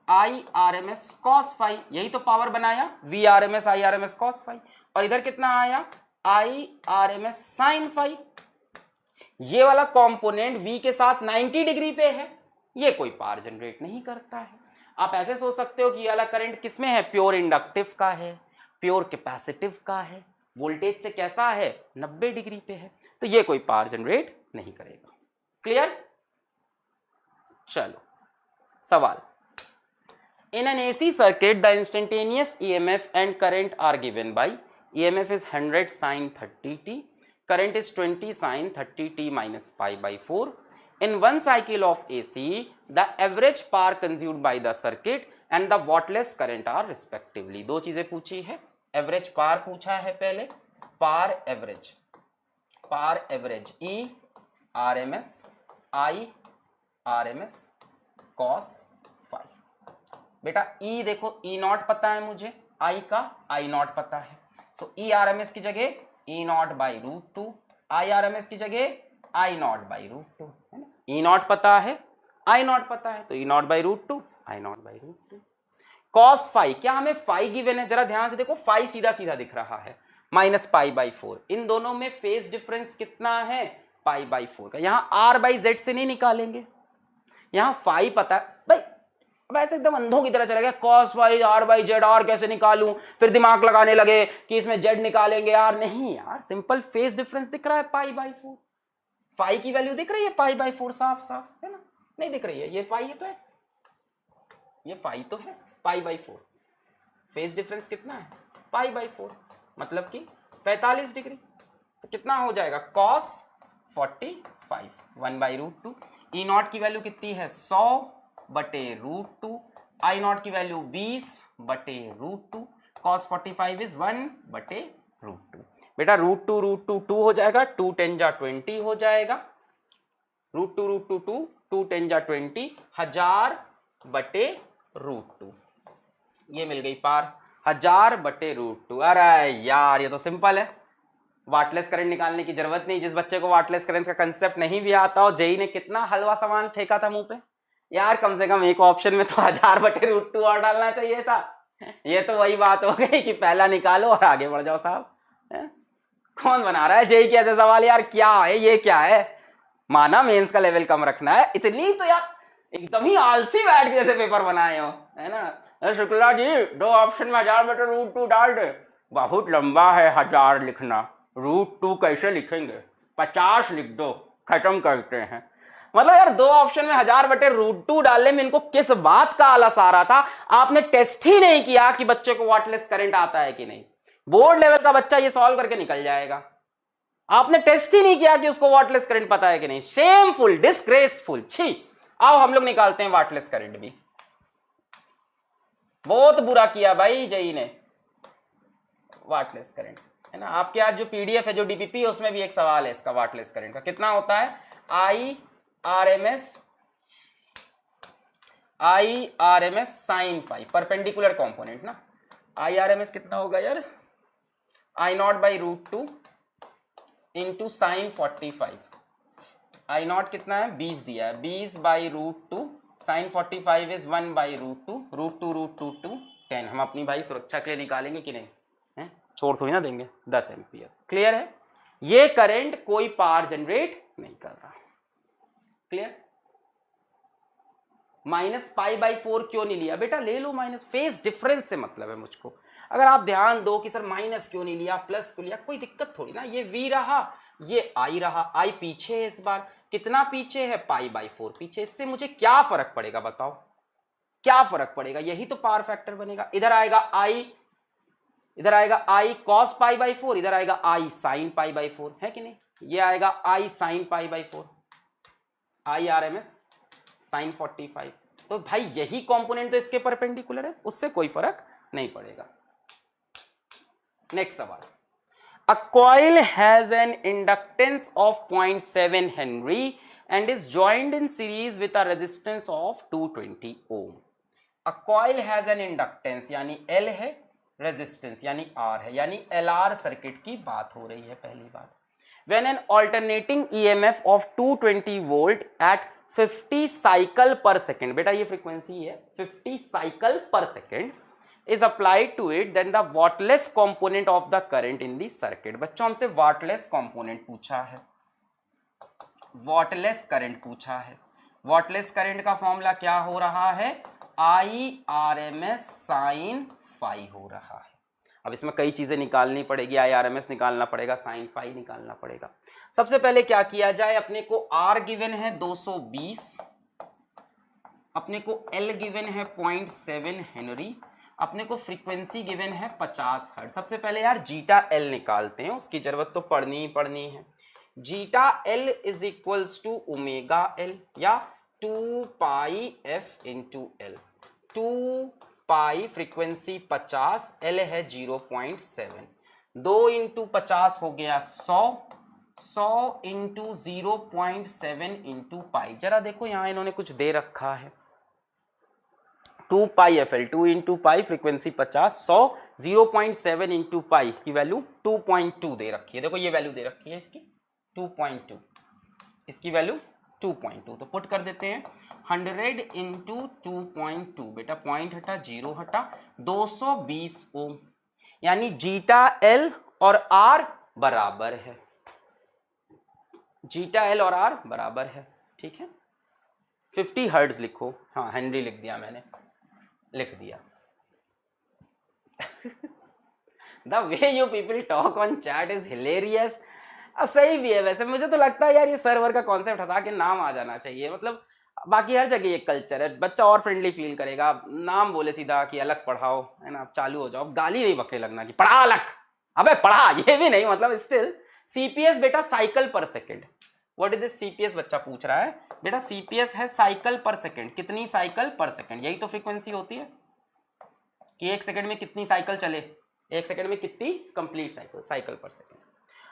Irms cos फाई, यही तो पावर बनाया Vrms Irms cos फाई। और इधर कितना आया Irms sin फाई। ये वाला कंपोनेंट V के साथ 90 डिग्री पे है, ये कोई पावर जनरेट नहीं करता है। आप ऐसे सोच सकते हो कि ये वाला करंट किसमें है, प्योर इंडक्टिव का है, प्योर कैपेसिटिव का है, वोल्टेज से कैसा है 90 डिग्री पे है, तो ये कोई पावर जनरेट नहीं करेगा। क्लियर। चलो सवाल, in an AC circuit the instantaneous EMF and current are given by EMF is 100 sin 30t, current is 20 sin 30t minus pi by 4. In one cycle of AC, the average power consumed by the circuit and the wattless current are respectively. दो चीजें पूछी है, एवरेज पावर पूछा है पहले, power average E RMS I RMS cos phi. बेटा E देखो E नॉट पता है मुझे, I का I नॉट पता है, सो E RMS की जगह E naught by root two, I RMS की जगह I naught by root two, है ना। E नॉट पता है, I नॉट पता है, तो E naught by root two, I naught by root two. Cos phi, क्या हमें फाई गिवन है, जरा ध्यान से देखो, फाई सीधा सीधा दिख रहा है, माइनस पाई बाई 4। इन दोनों में फेज डिफरेंस कितना है, पाई बाई 4 का। यहां R बाई जेड से नहीं निकालेंगे, यहां फाई पता है भाई, अब ऐसे एकदम अंधों की तरह चला गया, cos phi R by Z, R कैसे निकालूं, फिर दिमाग लगाने लगे कि इसमें जेड निकालेंगे, R नहीं यार, सिंपल फेज डिफरेंस दिख रहा है पाई बाई 4। फाई की वैल्यू दिख रही है पाई बाई 4 साफ साफ, है ना, नहीं दिख रही है, ये पाई तो है, ये फाई तो है पाई बाई 4। फेज डिफरेंस कितना है, पाई बाई 4, मतलब कि 45 डिग्री। तो कितना हो जाएगा, cos 45 1 by root two. E naught की वैल्यू कितनी है, 100 बटे रूट टू, आई नॉट की वैल्यू 20 बटे रूट टू, कॉस 45 इज 1 बटे रूट टू। बेटा रूट टू 2 हो जाएगा, 2 10 जा 20 हो जाएगा, रूट टू 2 10 जा 20, 1000 बटे रूट टू, ये मिल गई पार 1000 बटे रूट टू। अरे यार ये तो सिंपल है, वाटलेस करंट निकालने की जरूरत नहीं। जिस बच्चे को वाटलेस करंट का कंसेप्ट नहीं भी आता हो, जेई ने कितना हलवा सामान फेंका था मुंह पे यार, कम से कम एक ऑप्शन में तो 1000 बटे रूट टू और डालना चाहिए था। ये तो वही बात हो गई कि पहला निकालो और आगे बढ़ जाओ साहब। कौन बना रहा है जेई के ऐसे सवाल यार, क्या है ये, क्या है, माना मेंस का लेवल कम रखना है, इतनी तो यार एकदम ही आलसी बैठ के जैसे पेपर बनाए हो, है ना। शुक्ला जी 2 ऑप्शन में 1000 बटे रूट टू डाल दे, बहुत लंबा है 1000 लिखना, रूट टू कैसे लिखेंगे, 50 लिख दो, खत्म करते हैं। मतलब यार 2 ऑप्शन में 1000 बटे रूट टू डालने में इनको किस बात का आलस आ रहा था। आपने टेस्ट ही नहीं किया कि बच्चे को वाटलेस करंट आता है कि नहीं। बोर्ड लेवल का बच्चा ये सॉल्व करके निकल जाएगा, आपने टेस्ट ही नहीं किया कि उसको वाटलेस करंट पता है कि नहीं। शेमफुल, डिस्ग्रेसफुल, छी। आओ हम लोग निकालते हैं वाटलेस करंट भी। बहुत बुरा किया भाई जेई ने, वाटलेस करंट, है ना। आपके आज जो पीडीएफ है, जो डीपीपी है, उसमें भी एक सवाल है इसका वाटलेस करंट का। कितना होता है, I RMS sine phi, perpendicular component ना। आई आरएमएस कितना होगा यार, I nought by root two into sine 45। I nought कितना है, 20 दिया है, 20 by root two, sine 45 is 1 by root two 10। हम अपनी भाई सुरक्षा के लिए निकालेंगे कि नहीं, है? छोड़ थोड़ी ना देंगे, 10 एम्पियर। क्लियर है, ये करंट कोई पावर जनरेट नहीं कर रहा। क्लियर। माइनस पाई बाई 4 क्यों नहीं लिया बेटा, ले लो माइनस, फेज डिफरेंस से मतलब है मुझको। अगर आप ध्यान दो कि सर माइनस क्यों नहीं लिया, प्लस क्यों लिया, कोई दिक्कत थोड़ी ना। ये वी रहा, ये आई रहा, आई पीछे है इस बार, कितना पीछे है, पाई बाई 4 पीछे। इससे मुझे क्या फर्क पड़ेगा बताओ, क्या फर्क पड़ेगा, यही तो पावर फैक्टर बनेगा। इधर आएगा आई कॉस पाई बाई 4, इधर आएगा आई साइन पाई बाई 4, है कि नहीं। ये आएगा I sine pi by 4, I RMS sine 45। तो भाई यही कंपोनेंट तो इसके परपेंडिकुलर है, उससे कोई फर्क नहीं पड़ेगा। नेक्स्ट सवाल, a coil has an inductance of 0.7 Henry and is joined in series with a resistance of 220 ohm. A coil has an inductance यानी L है, resistance यानी R है, यानी LR सर्किट की बात हो रही है पहली बात. When an alternating EMF of 220 volt at 50 cycle per second, बेटा ये फ्रीक्वेंसी है 50 cycle per second is applied to it, then the wattless component of the current in the circuit. बच्चों हमसे wattless component पूछा है, वॉटलेस करंट पूछा है. वॉटलेस करंट का फॉर्मूला क्या हो रहा है, IRMS साइन फाई हो रहा है. अब इसमें कई चीजें निकालनी पड़ेगी, IRMS निकालना पड़ेगा, साइन फाई निकालना पड़ेगा. सबसे पहले क्या किया जाए, अपने को R गिवन है 220, अपने को L गिवन है 0.7 हेनरी, अपने को फ्रीक्वेंसी गिवन है 50 हर्ट्ज. सबसे पहले यार जीटा L निकालते हैं, उसकी जरूरत तो पड़नी ही पड़नी है. Zeta L is equals to omega L या 2 pi f into L. 2 pi frequency 50, L है 0.7, 2 इंटू 50 हो गया 100, 100 इंटू 0.7 इंटू पाई. जरा देखो यहाँ इन्होंने कुछ दे रखा है, 2 पाई FL, 2 into pi frequency 50, 100, 0.7 into pi की वैल्यू 2.2 दे रखी है. देखो ये वैल्यू दे रखी है इसकी 2.2, इसकी वैल्यू 2.2. तो पुट कर देते हैं 100 इंटू 2.2, बेटा पॉइंट हटा, जीरो हटा, 220 ओम. यानी जीटा L और R बराबर है, जीटा L और R बराबर है. ठीक है, 50 हर्ट्ज लिखो. हाँ हेनरी लिख दिया मैंने, लिख दिया. The way you people talk on chat is hilarious. सही भी है वैसे. मुझे तो लगता है यार ये सर्वर का कॉन्सेप्ट हटा के नाम आ जाना चाहिए. मतलब बाकी हर जगह ये कल्चर है, बच्चा और फ्रेंडली फील करेगा. नाम बोले सीधा कि अलग पढ़ाओ, है ना, चालू हो जाओ. गाली नहीं बकरे लगना कि पढ़ा अलग, अबे पढ़ा, ये भी नहीं. मतलब स्टिल CPS बेटा साइकिल पर second. What is this CPS बच्चा पूछ रहा है. बेटा CPS है साइकिल पर सेकेंड. कितनी साइकिल पर सेकेंड, यही तो फ्रीक्वेंसी होती है कि एक सेकेंड में कितनी साइकिल चले, एक सेकेंड में कितनी कंप्लीट साइकिल, साइकिल पर सेकेंड.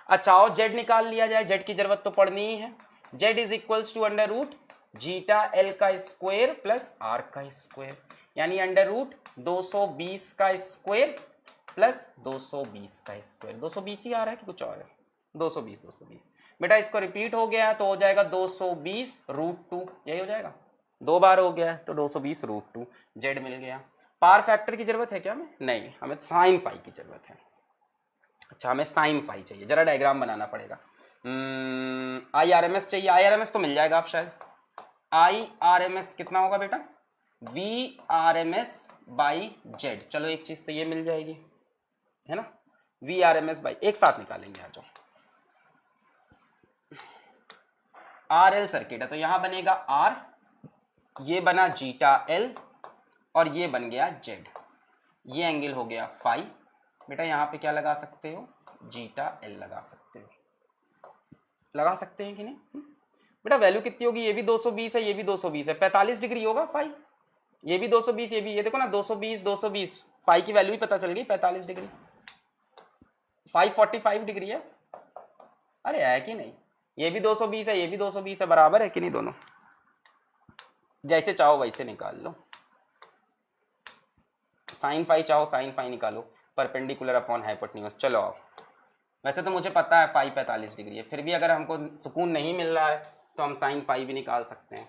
अच्छा और Z निकाल लिया जाए, Z की जरूरत तो पड़नी ही है. Z is equals to under root zeta L का स्क्वायर प्लस R का स्क्वायर, यानी अंडर रूट 220 का स्क्वायर प्लस 220 का स्क्वायर. 220 ही आ रहा है कि कुछ और है, 220. बेटा इसको रिपीट हो गया तो हो जाएगा 220 रूट 2, यही हो जाएगा. 2 बार हो गया तो 220 रूट 2. Z मिल गया. पावर फैक्टर की जरूरत है क्या हमें, नहीं, हमें साइन फाई की जरूरत है. अच्छा हमें साइन फाई चाहिए, जरा डायग्राम बनाना पड़ेगा. IRMS चाहिए, IRMS तो मिल जाएगा आप शायद. IRMS कितना होगा बेटा, VRMS बाई Z. चलो एक चीज तो ये मिल जाएगी, है ना, VRMS बाई, एक साथ निकालेंगे. आ जाओ. RL सर्किट है तो यहां बनेगा R, ये बना जीटा L और ये बन गया Z. ये एंगल हो गया फाई. बेटा यहाँ पे क्या लगा सकते हो, जीटा L लगा सकते हो. लगा सकते हैं कि नहीं. बेटा वैल्यू कितनी होगी, ये भी 220 है, ये भी 220 है, 45 डिग्री होगा फाई. ये भी 220, ये भी, ये देखो ना 220, फाई की वैल्यू ही पता चल गई 45 डिग्री. फाई 45 डिग्री है. अरे है कि नहीं, ये भी 220 है, ये भी 220 है, बराबर है कि नहीं दोनों. जैसे चाहो वैसे निकाल लो. साइन फाई चाहो साइन फाई निकालो, परपेंडिकुलर अपॉन हाइपोटेन्यूज. चलो आओ. वैसे तो मुझे पता है फाई 45 डिग्री है, फिर भी अगर हमको सुकून नहीं मिल रहा है तो हम साइन फाई भी निकाल सकते हैं.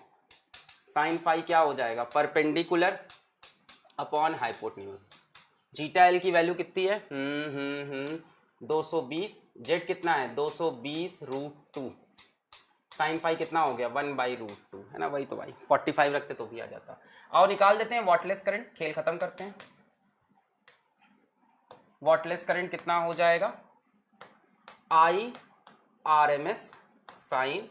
साइन फाई क्या हो जाएगा, perpendicular upon hypotenuse. Zeta L की वैल्यू कितनी है, 220. Z कितना है 220 रूट 2. साइन फाई कितना हो गया 1/√2, है ना, वही तो भाई 45 रखते तो भी आ जाता. और निकाल देते हैं वॉटलेस करंट, खेल खत्म करते हैं. वॉटलेस करंट कितना हो जाएगा, IRMS साइन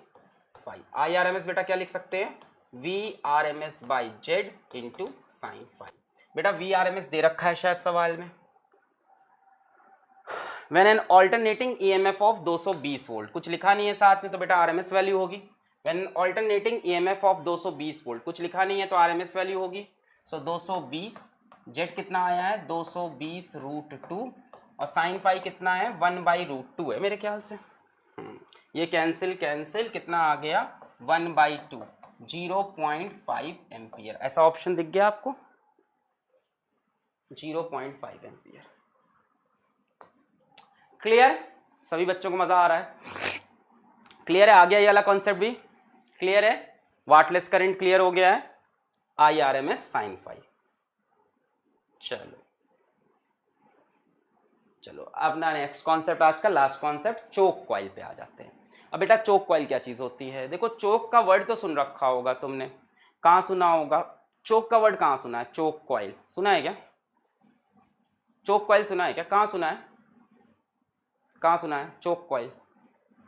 फाई. IRMS बेटा क्या लिख सकते हैं, VRMS by Z into sine phi. बेटा VRMS दे रखा है शायद सवाल में. When an alternating EMF of 220 volt, कुछ लिखा नहीं है साथ में तो बेटा RMS वैल्यू होगी. When alternating EMF of 220 volt, कुछ लिखा नहीं है तो RMS वैल्यू होगी. सो 220, Z कितना आया है 220 रूट 2 और साइन फाई कितना है 1/√2 है मेरे ख्याल से. ये कैंसिल कैंसिल कितना आ गया 1/2 0.5 एम्पियर। ऐसा ऑप्शन दिख गया आपको, 0.5 एम्पियर। क्लियर? सभी बच्चों को मजा आ रहा है? क्लियर है? आ गया ये वाला कॉन्सेप्ट भी क्लियर है? वाटलेस करंट क्लियर हो गया है, IRMS sin phi। चलो अपना नेक्स्ट कॉन्सेप्ट, आज का लास्ट कॉन्सेप्ट, चोक कॉइल पे आ जाते हैं। अब बेटा चोक कॉइल क्या चीज होती है? देखो चोक का वर्ड तो सुन रखा होगा तुमने, कहाँ सुना होगा? चोक का वर्ड कहाँ सुना है? चोक कॉइल सुना है क्या? चोक कॉइल सुना है क्या? कहाँ सुना है? कहाँ सुना है चोक कॉइल?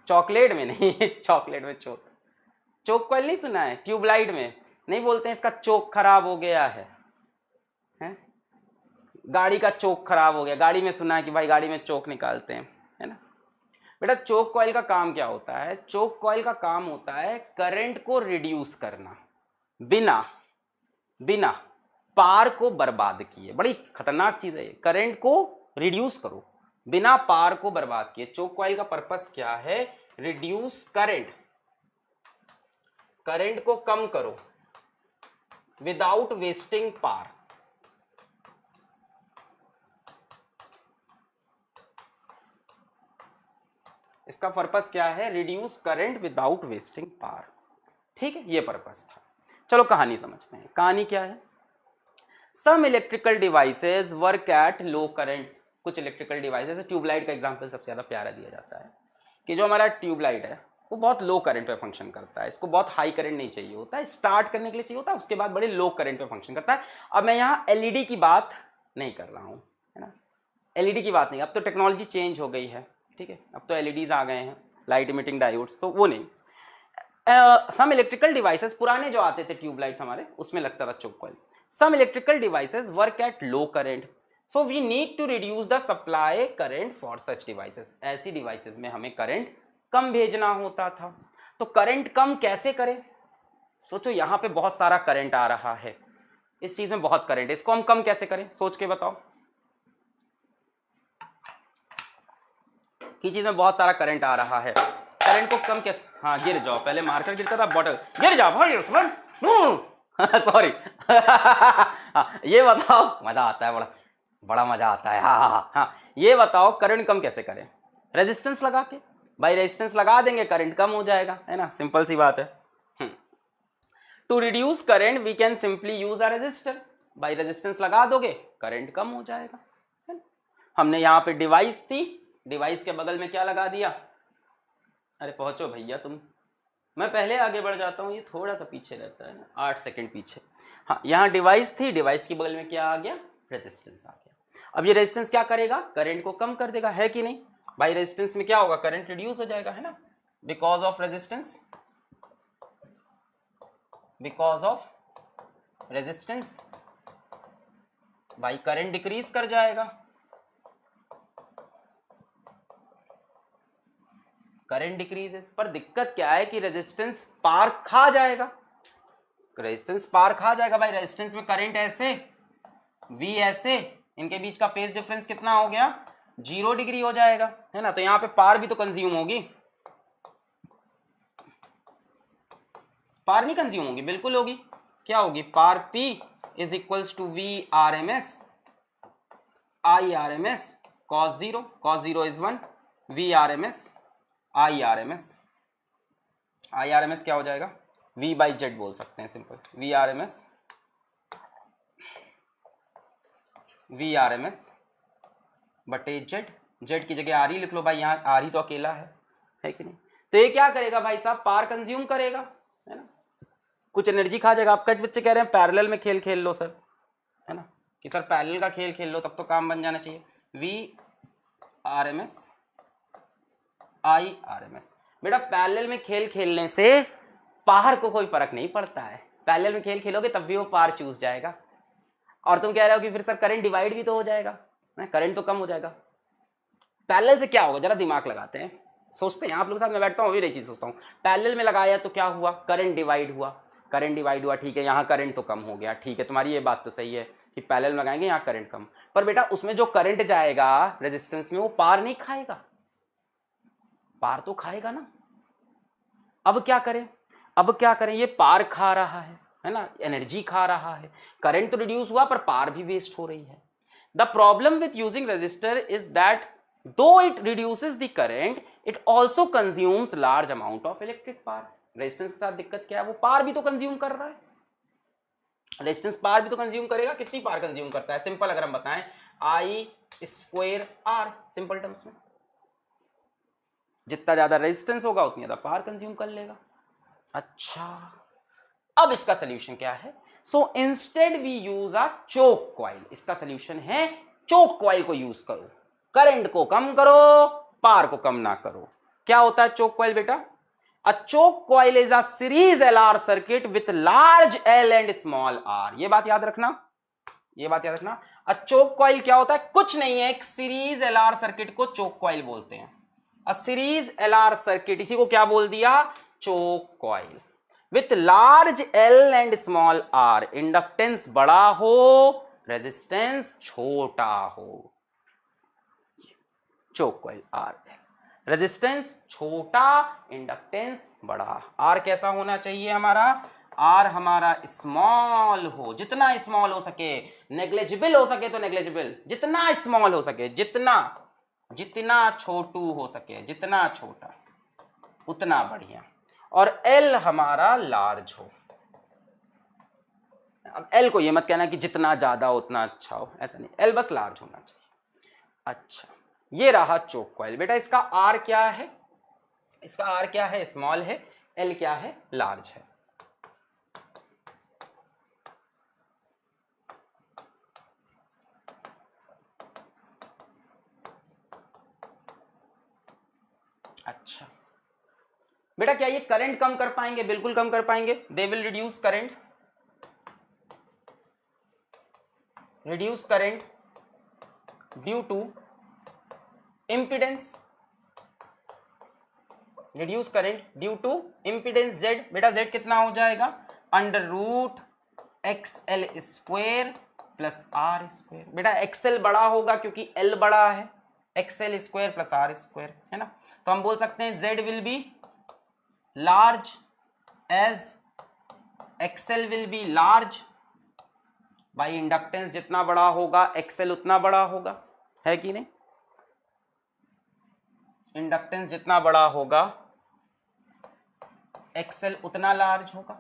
चॉकलेट में नहीं चॉकलेट में चोक, चोक कॉइल नहीं सुना है? ट्यूबलाइट में नहीं बोलते हैं इसका चोक खराब हो गया है? गाड़ी का चोक खराब हो गया, गाड़ी में सुना है कि भाई गाड़ी में चोक निकालते हैं, है ना? बेटा चोक कॉइल का काम क्या होता है? चोक कॉइल का काम होता है करंट को रिड्यूस करना बिना बिना पार को बर्बाद किए। बड़ी खतरनाक चीज है, करंट को रिड्यूस करो बिना पार को बर्बाद किए। चोक कॉइल का पर्पस क्या है? रिड्यूस करंट, करंट को कम करो विदाउट वेस्टिंग पार। इसका पर्पस क्या है? Reduce current without wasting power. ठीक है, ये पर्पस था। चलो कहानी समझते हैं। कहानी क्या है? Some electrical devices work at low currents. कुछ इलेक्ट्रिकल डिवाइसेस, ट्यूबलाइट का एग्जांपल सबसे ज्यादा प्यारा दिया जाता है कि जो हमारा ट्यूबलाइट है वो बहुत लो करंट पे फंक्शन करता है, इसको बहुत हाई करंट नहीं चाहिए होता है, स्टार्ट करने के लिए चाहिए होता है, उसके बाद बड़े लो करंट पे फंक्शन करता है। अब मैं यहाँ एलईडी की बात नहीं कर रहा हूँ, है ना? एलईडी की बात नहीं, अब तो टेक्नोलॉजी चेंज हो गई है, ठीक है, अब तो एलईडीज आ गए हैं, लाइट इमिटिंग डायोड्स, तो वो नहीं। सम इलेक्ट्रिकल डिवाइसेस, पुराने जो आते थे ट्यूबलाइट्स हमारे, उसमें लगता था choke coil. Some electrical devices work at low current, so we need to reduce the supply current for such devices. ऐसी डिवाइसेस में हमें करंट कम भेजना होता था। तो करंट कम कैसे करें? सोचो यहाँ पे बहुत सारा करंट आ रहा है, इस चीज में बहुत करंट है, इसको हम कम कैसे करें? सोच के बताओ कि चीज में बहुत सारा करंट आ रहा है, करंट को कम कैसे? हाँ गिर जाओ, पहले मार्कर गिरता था, बॉटल गिर जाओ भाई सॉरी हाँ ये बताओ, मजा आता है, बड़ा बड़ा मजा आता है। हाँ ये बताओ करंट कम कैसे करें? रेजिस्टेंस लगा के। भाई रेजिस्टेंस लगा देंगे करंट कम हो जाएगा, है ना? सिंपल सी बात है। To reduce current we can simply use a resistor. भाई रेजिस्टेंस लगा दोगे करंट कम हो जाएगा, है ना? हमने यहाँ पे डिवाइस थी, डिवाइस के बगल में क्या लगा दिया? अरे पहुंचो भैया तुम, मैं पहले आगे बढ़ जाता हूँ, ये थोड़ा सा पीछे रहता है ना, 8 सेकंड पीछे। हाँ यहाँ डिवाइस थी, डिवाइस के बगल में क्या आ गया? रेजिस्टेंस आ गया। अब ये रेजिस्टेंस क्या करेगा? करंट को कम कर देगा, है कि नहीं? भाई रेजिस्टेंस में क्या होगा? करंट रिड्यूस हो जाएगा, है ना? Because of resistance, because of resistance भाई करंट डिक्रीज कर जाएगा, करंट डिक्रीजेस। पर दिक्कत क्या है कि रेजिस्टेंस पार खा जाएगा, रेजिस्टेंस पार खा जाएगा। भाई रेजिस्टेंस में करंट ऐसे, V ऐसे, इनके बीच का फेज डिफरेंस कितना हो गया? 0 डिग्री हो जाएगा, है ना? तो यहाँ पे पार भी तो कंज्यूम होगी, पार नहीं कंज्यूम होगी? बिल्कुल होगी। क्या होगी? Power P is equals to V RMS I RMS cos 0, cos 0 is 1, V RMS I RMS, I RMS क्या हो जाएगा? V बाई जेड बोल सकते हैं, simple V RMS, V RMS बटे जेड, जेड की जगह आर ही लिख लो भाई, यहाँ आर ही तो अकेला है कि नहीं? तो ये क्या करेगा भाई साहब? पार कंज्यूम करेगा, है ना? कुछ एनर्जी खा जाएगा। आपका बच्चे कह रहे हैं पैरेलल में खेल खेल लो सर, है ना? कि सर पैरेलल का खेल खेल लो तब तो काम बन जाना चाहिए। V RMS I RMS, बेटा पैरेलल में खेल खेलने से पार को कोई फर्क नहीं पड़ता है, पैरेलल में खेल खेलोगे तब भी वो पार चूस जाएगा। और तुम कह रहे हो कि फिर सर करंट डिवाइड भी तो हो जाएगा, करंट तो कम हो जाएगा। पैरेलल से क्या होगा? जरा दिमाग लगाते हैं, सोचते हैं। आप लोगों के साथ मैं बैठता हूँ अभी नई चीज सोचता हूँ। पैरेलल में लगाया तो क्या हुआ? करंट डिवाइड हुआ, करंट डिवाइड हुआ, ठीक है, यहाँ करंट तो कम हो गया, ठीक है, तुम्हारी ये बात तो सही है कि पैरेलल में लगाएंगे यहाँ करंट कम। पर बेटा उसमें जो करंट जाएगा रेजिस्टेंस में वो पार नहीं खाएगा, पार तो खाएगा ना। अब क्या करें? अब क्या करें, ये पार खा रहा है ना, एनर्जी खा रहा है, करंट तो रिड्यूस हुआ पर पार भी वेस्ट हो रही है। The problem with using resistor is that though it reduces the current it also consumes large amount of electric power. Resistance के साथ दिक्कत क्या है, वो पार भी तो कंज्यूम कर रहा है, रेजिस्टेंस पार भी तो कंज्यूम करेगा। कितनी पार कंज्यूम करता है, सिंपल अगर हम बताएं आई स्क्वायर आर, सिंपल टर्म्स में जितना ज्यादा रेजिस्टेंस होगा उतनी ज्यादा पावर कंज्यूम कर लेगा। अच्छा, अब इसका सोल्यूशन क्या है, so instead we use a choke coil. इसका सोल्यूशन है चोक कॉइल को यूज करो, करंट को कम करो, पावर को कम ना करो। क्या होता है चोक कॉइल बेटा, a choke coil is a series LR circuit with large L and small R. ये बात याद रखना, ये बात याद रखना। अ चोक कॉइल क्या होता है, कुछ नहीं है, एक सीरीज एलआर सर्किट को चोक कॉइल बोलते हैं। अ सीरीज एलआर सर्किट, इसी को क्या बोल दिया, choke coil, with large L and small R. Inductance बड़ा हो, रेजिस्टेंस छोटा हो, चोक कॉइल आर। रेजिस्टेंस छोटा, इंडक्टेंस बड़ा। आर कैसा होना चाहिए हमारा, आर हमारा स्मॉल हो, जितना स्मॉल हो सके, नेग्लेजिबल हो सके तो नेग्लेजिबल, जितना स्मॉल हो सके, जितना छोटू हो सके, जितना छोटा उतना बढ़िया। और एल हमारा लार्ज हो। अब एल को ये मत कहना कि जितना ज्यादा उतना अच्छा हो, ऐसा नहीं, एल बस लार्ज होना चाहिए। अच्छा, ये रहा चोक कॉइल। बेटा इसका आर क्या है, इसका आर क्या है, स्मॉल है, एल क्या है, लार्ज है। अच्छा बेटा, क्या ये करंट कम कर पाएंगे, बिल्कुल कम कर पाएंगे, they will reduce current, reduce current due to impedance, reduce current due to impedance z। बेटा z कितना हो जाएगा, under root XL square plus R square. बेटा XL बड़ा होगा क्योंकि L बड़ा है, XL square plus R square, है ना। तो हम बोल सकते हैं z will be large as XL will be large by inductance, जितना बड़ा होगा XL उतना बड़ा होगा, है कि नहीं। इंडक्टेंस जितना बड़ा होगा XL उतना लार्ज होगा,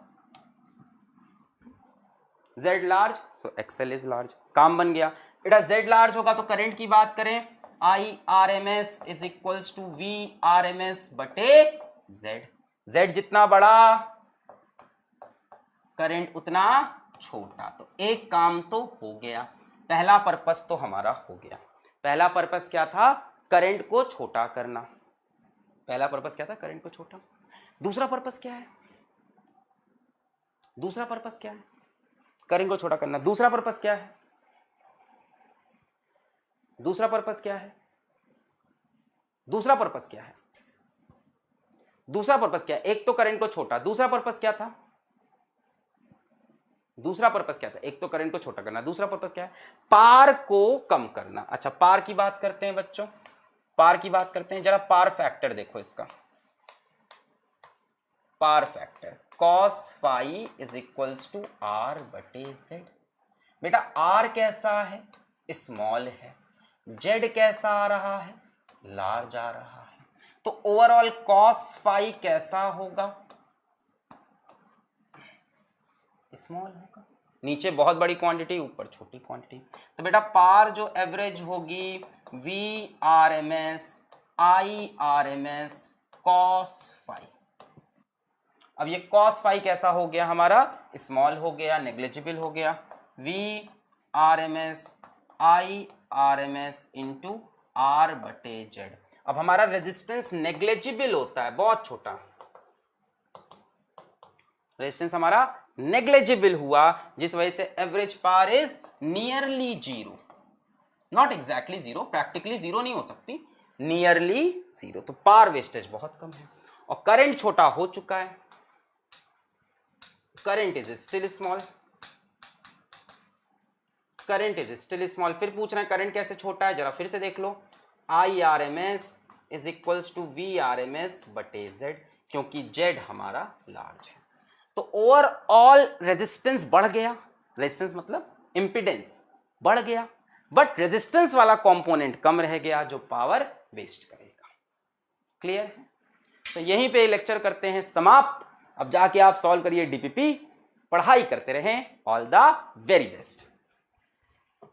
Z large so XL is large, काम बन गया। बेटा Z लार्ज होगा तो करंट की बात करें, IRMS is equals to VRMS बटे Z। Z जितना बड़ा करंट उतना छोटा, तो एक काम तो हो गया, पहला पर्पस तो हमारा हो गया। पहला पर्पस क्या था, करंट को छोटा करना। पहला पर्पस क्या था, करंट को छोटा। दूसरा पर्पस क्या है, दूसरा पर्पस क्या है, करंट को छोटा करना। दूसरा पर्पस क्या है, दूसरा पर्पस क्या है, दूसरा पर्पस क्या है, दूसरा पर्पस क्या है। एक तो करंट को छोटा, दूसरा पर्पस क्या था, दूसरा पर्पस क्या था, एक तो करंट को छोटा करना, दूसरा पर्पस क्या है, पार को कम करना। अच्छा, पार की बात करते हैं बच्चों, पार की बात करते हैं। जरा पार फैक्टर देखो इसका, power factor cos phi is equals to R बटे जेड। बेटा आर कैसा है, स्मॉल है, जेड कैसा आ रहा है, लार्ज आ रहा है, तो ओवरऑल cos फाई कैसा होगा, स्मॉल होगा। नीचे बहुत बड़ी क्वांटिटी, ऊपर छोटी क्वांटिटी, तो बेटा पार जो एवरेज होगी VRMS IRMS cos फाई। अब ये cos फाई कैसा हो गया हमारा, स्मॉल हो गया, नेग्लिजिबल हो गया, VRMS IRMS इंटू आर बटे जेड। अब हमारा रेजिस्टेंस नेग्लिजिबल होता है, बहुत छोटा, रेजिस्टेंस हमारा नेग्लिजिबल हुआ, जिस वजह से average power is nearly zero, not exactly zero, practically zero नहीं हो सकती, नियरली जीरो। तो पावर वेस्टेज बहुत कम है और करंट छोटा हो चुका है, current is still small, current is still small. फिर पूछ रहे हैं करंट कैसे छोटा है, जरा फिर से देख लो, IRMS is equals to VRMS बटे जेड, क्योंकि जेड हमारा लार्ज है। तो ओवरऑल रेजिस्टेंस बढ़ गया, रेजिस्टेंस मतलब इंपिडेंस बढ़ गया, बट रेजिस्टेंस वाला कंपोनेंट कम रह गया जो पावर वेस्ट करेगा। क्लियर है? तो यहीं पे लेक्चर करते हैं समाप्त। अब जाके आप सॉल्व करिए डीपीपी, पढ़ाई करते रहें। All the very best.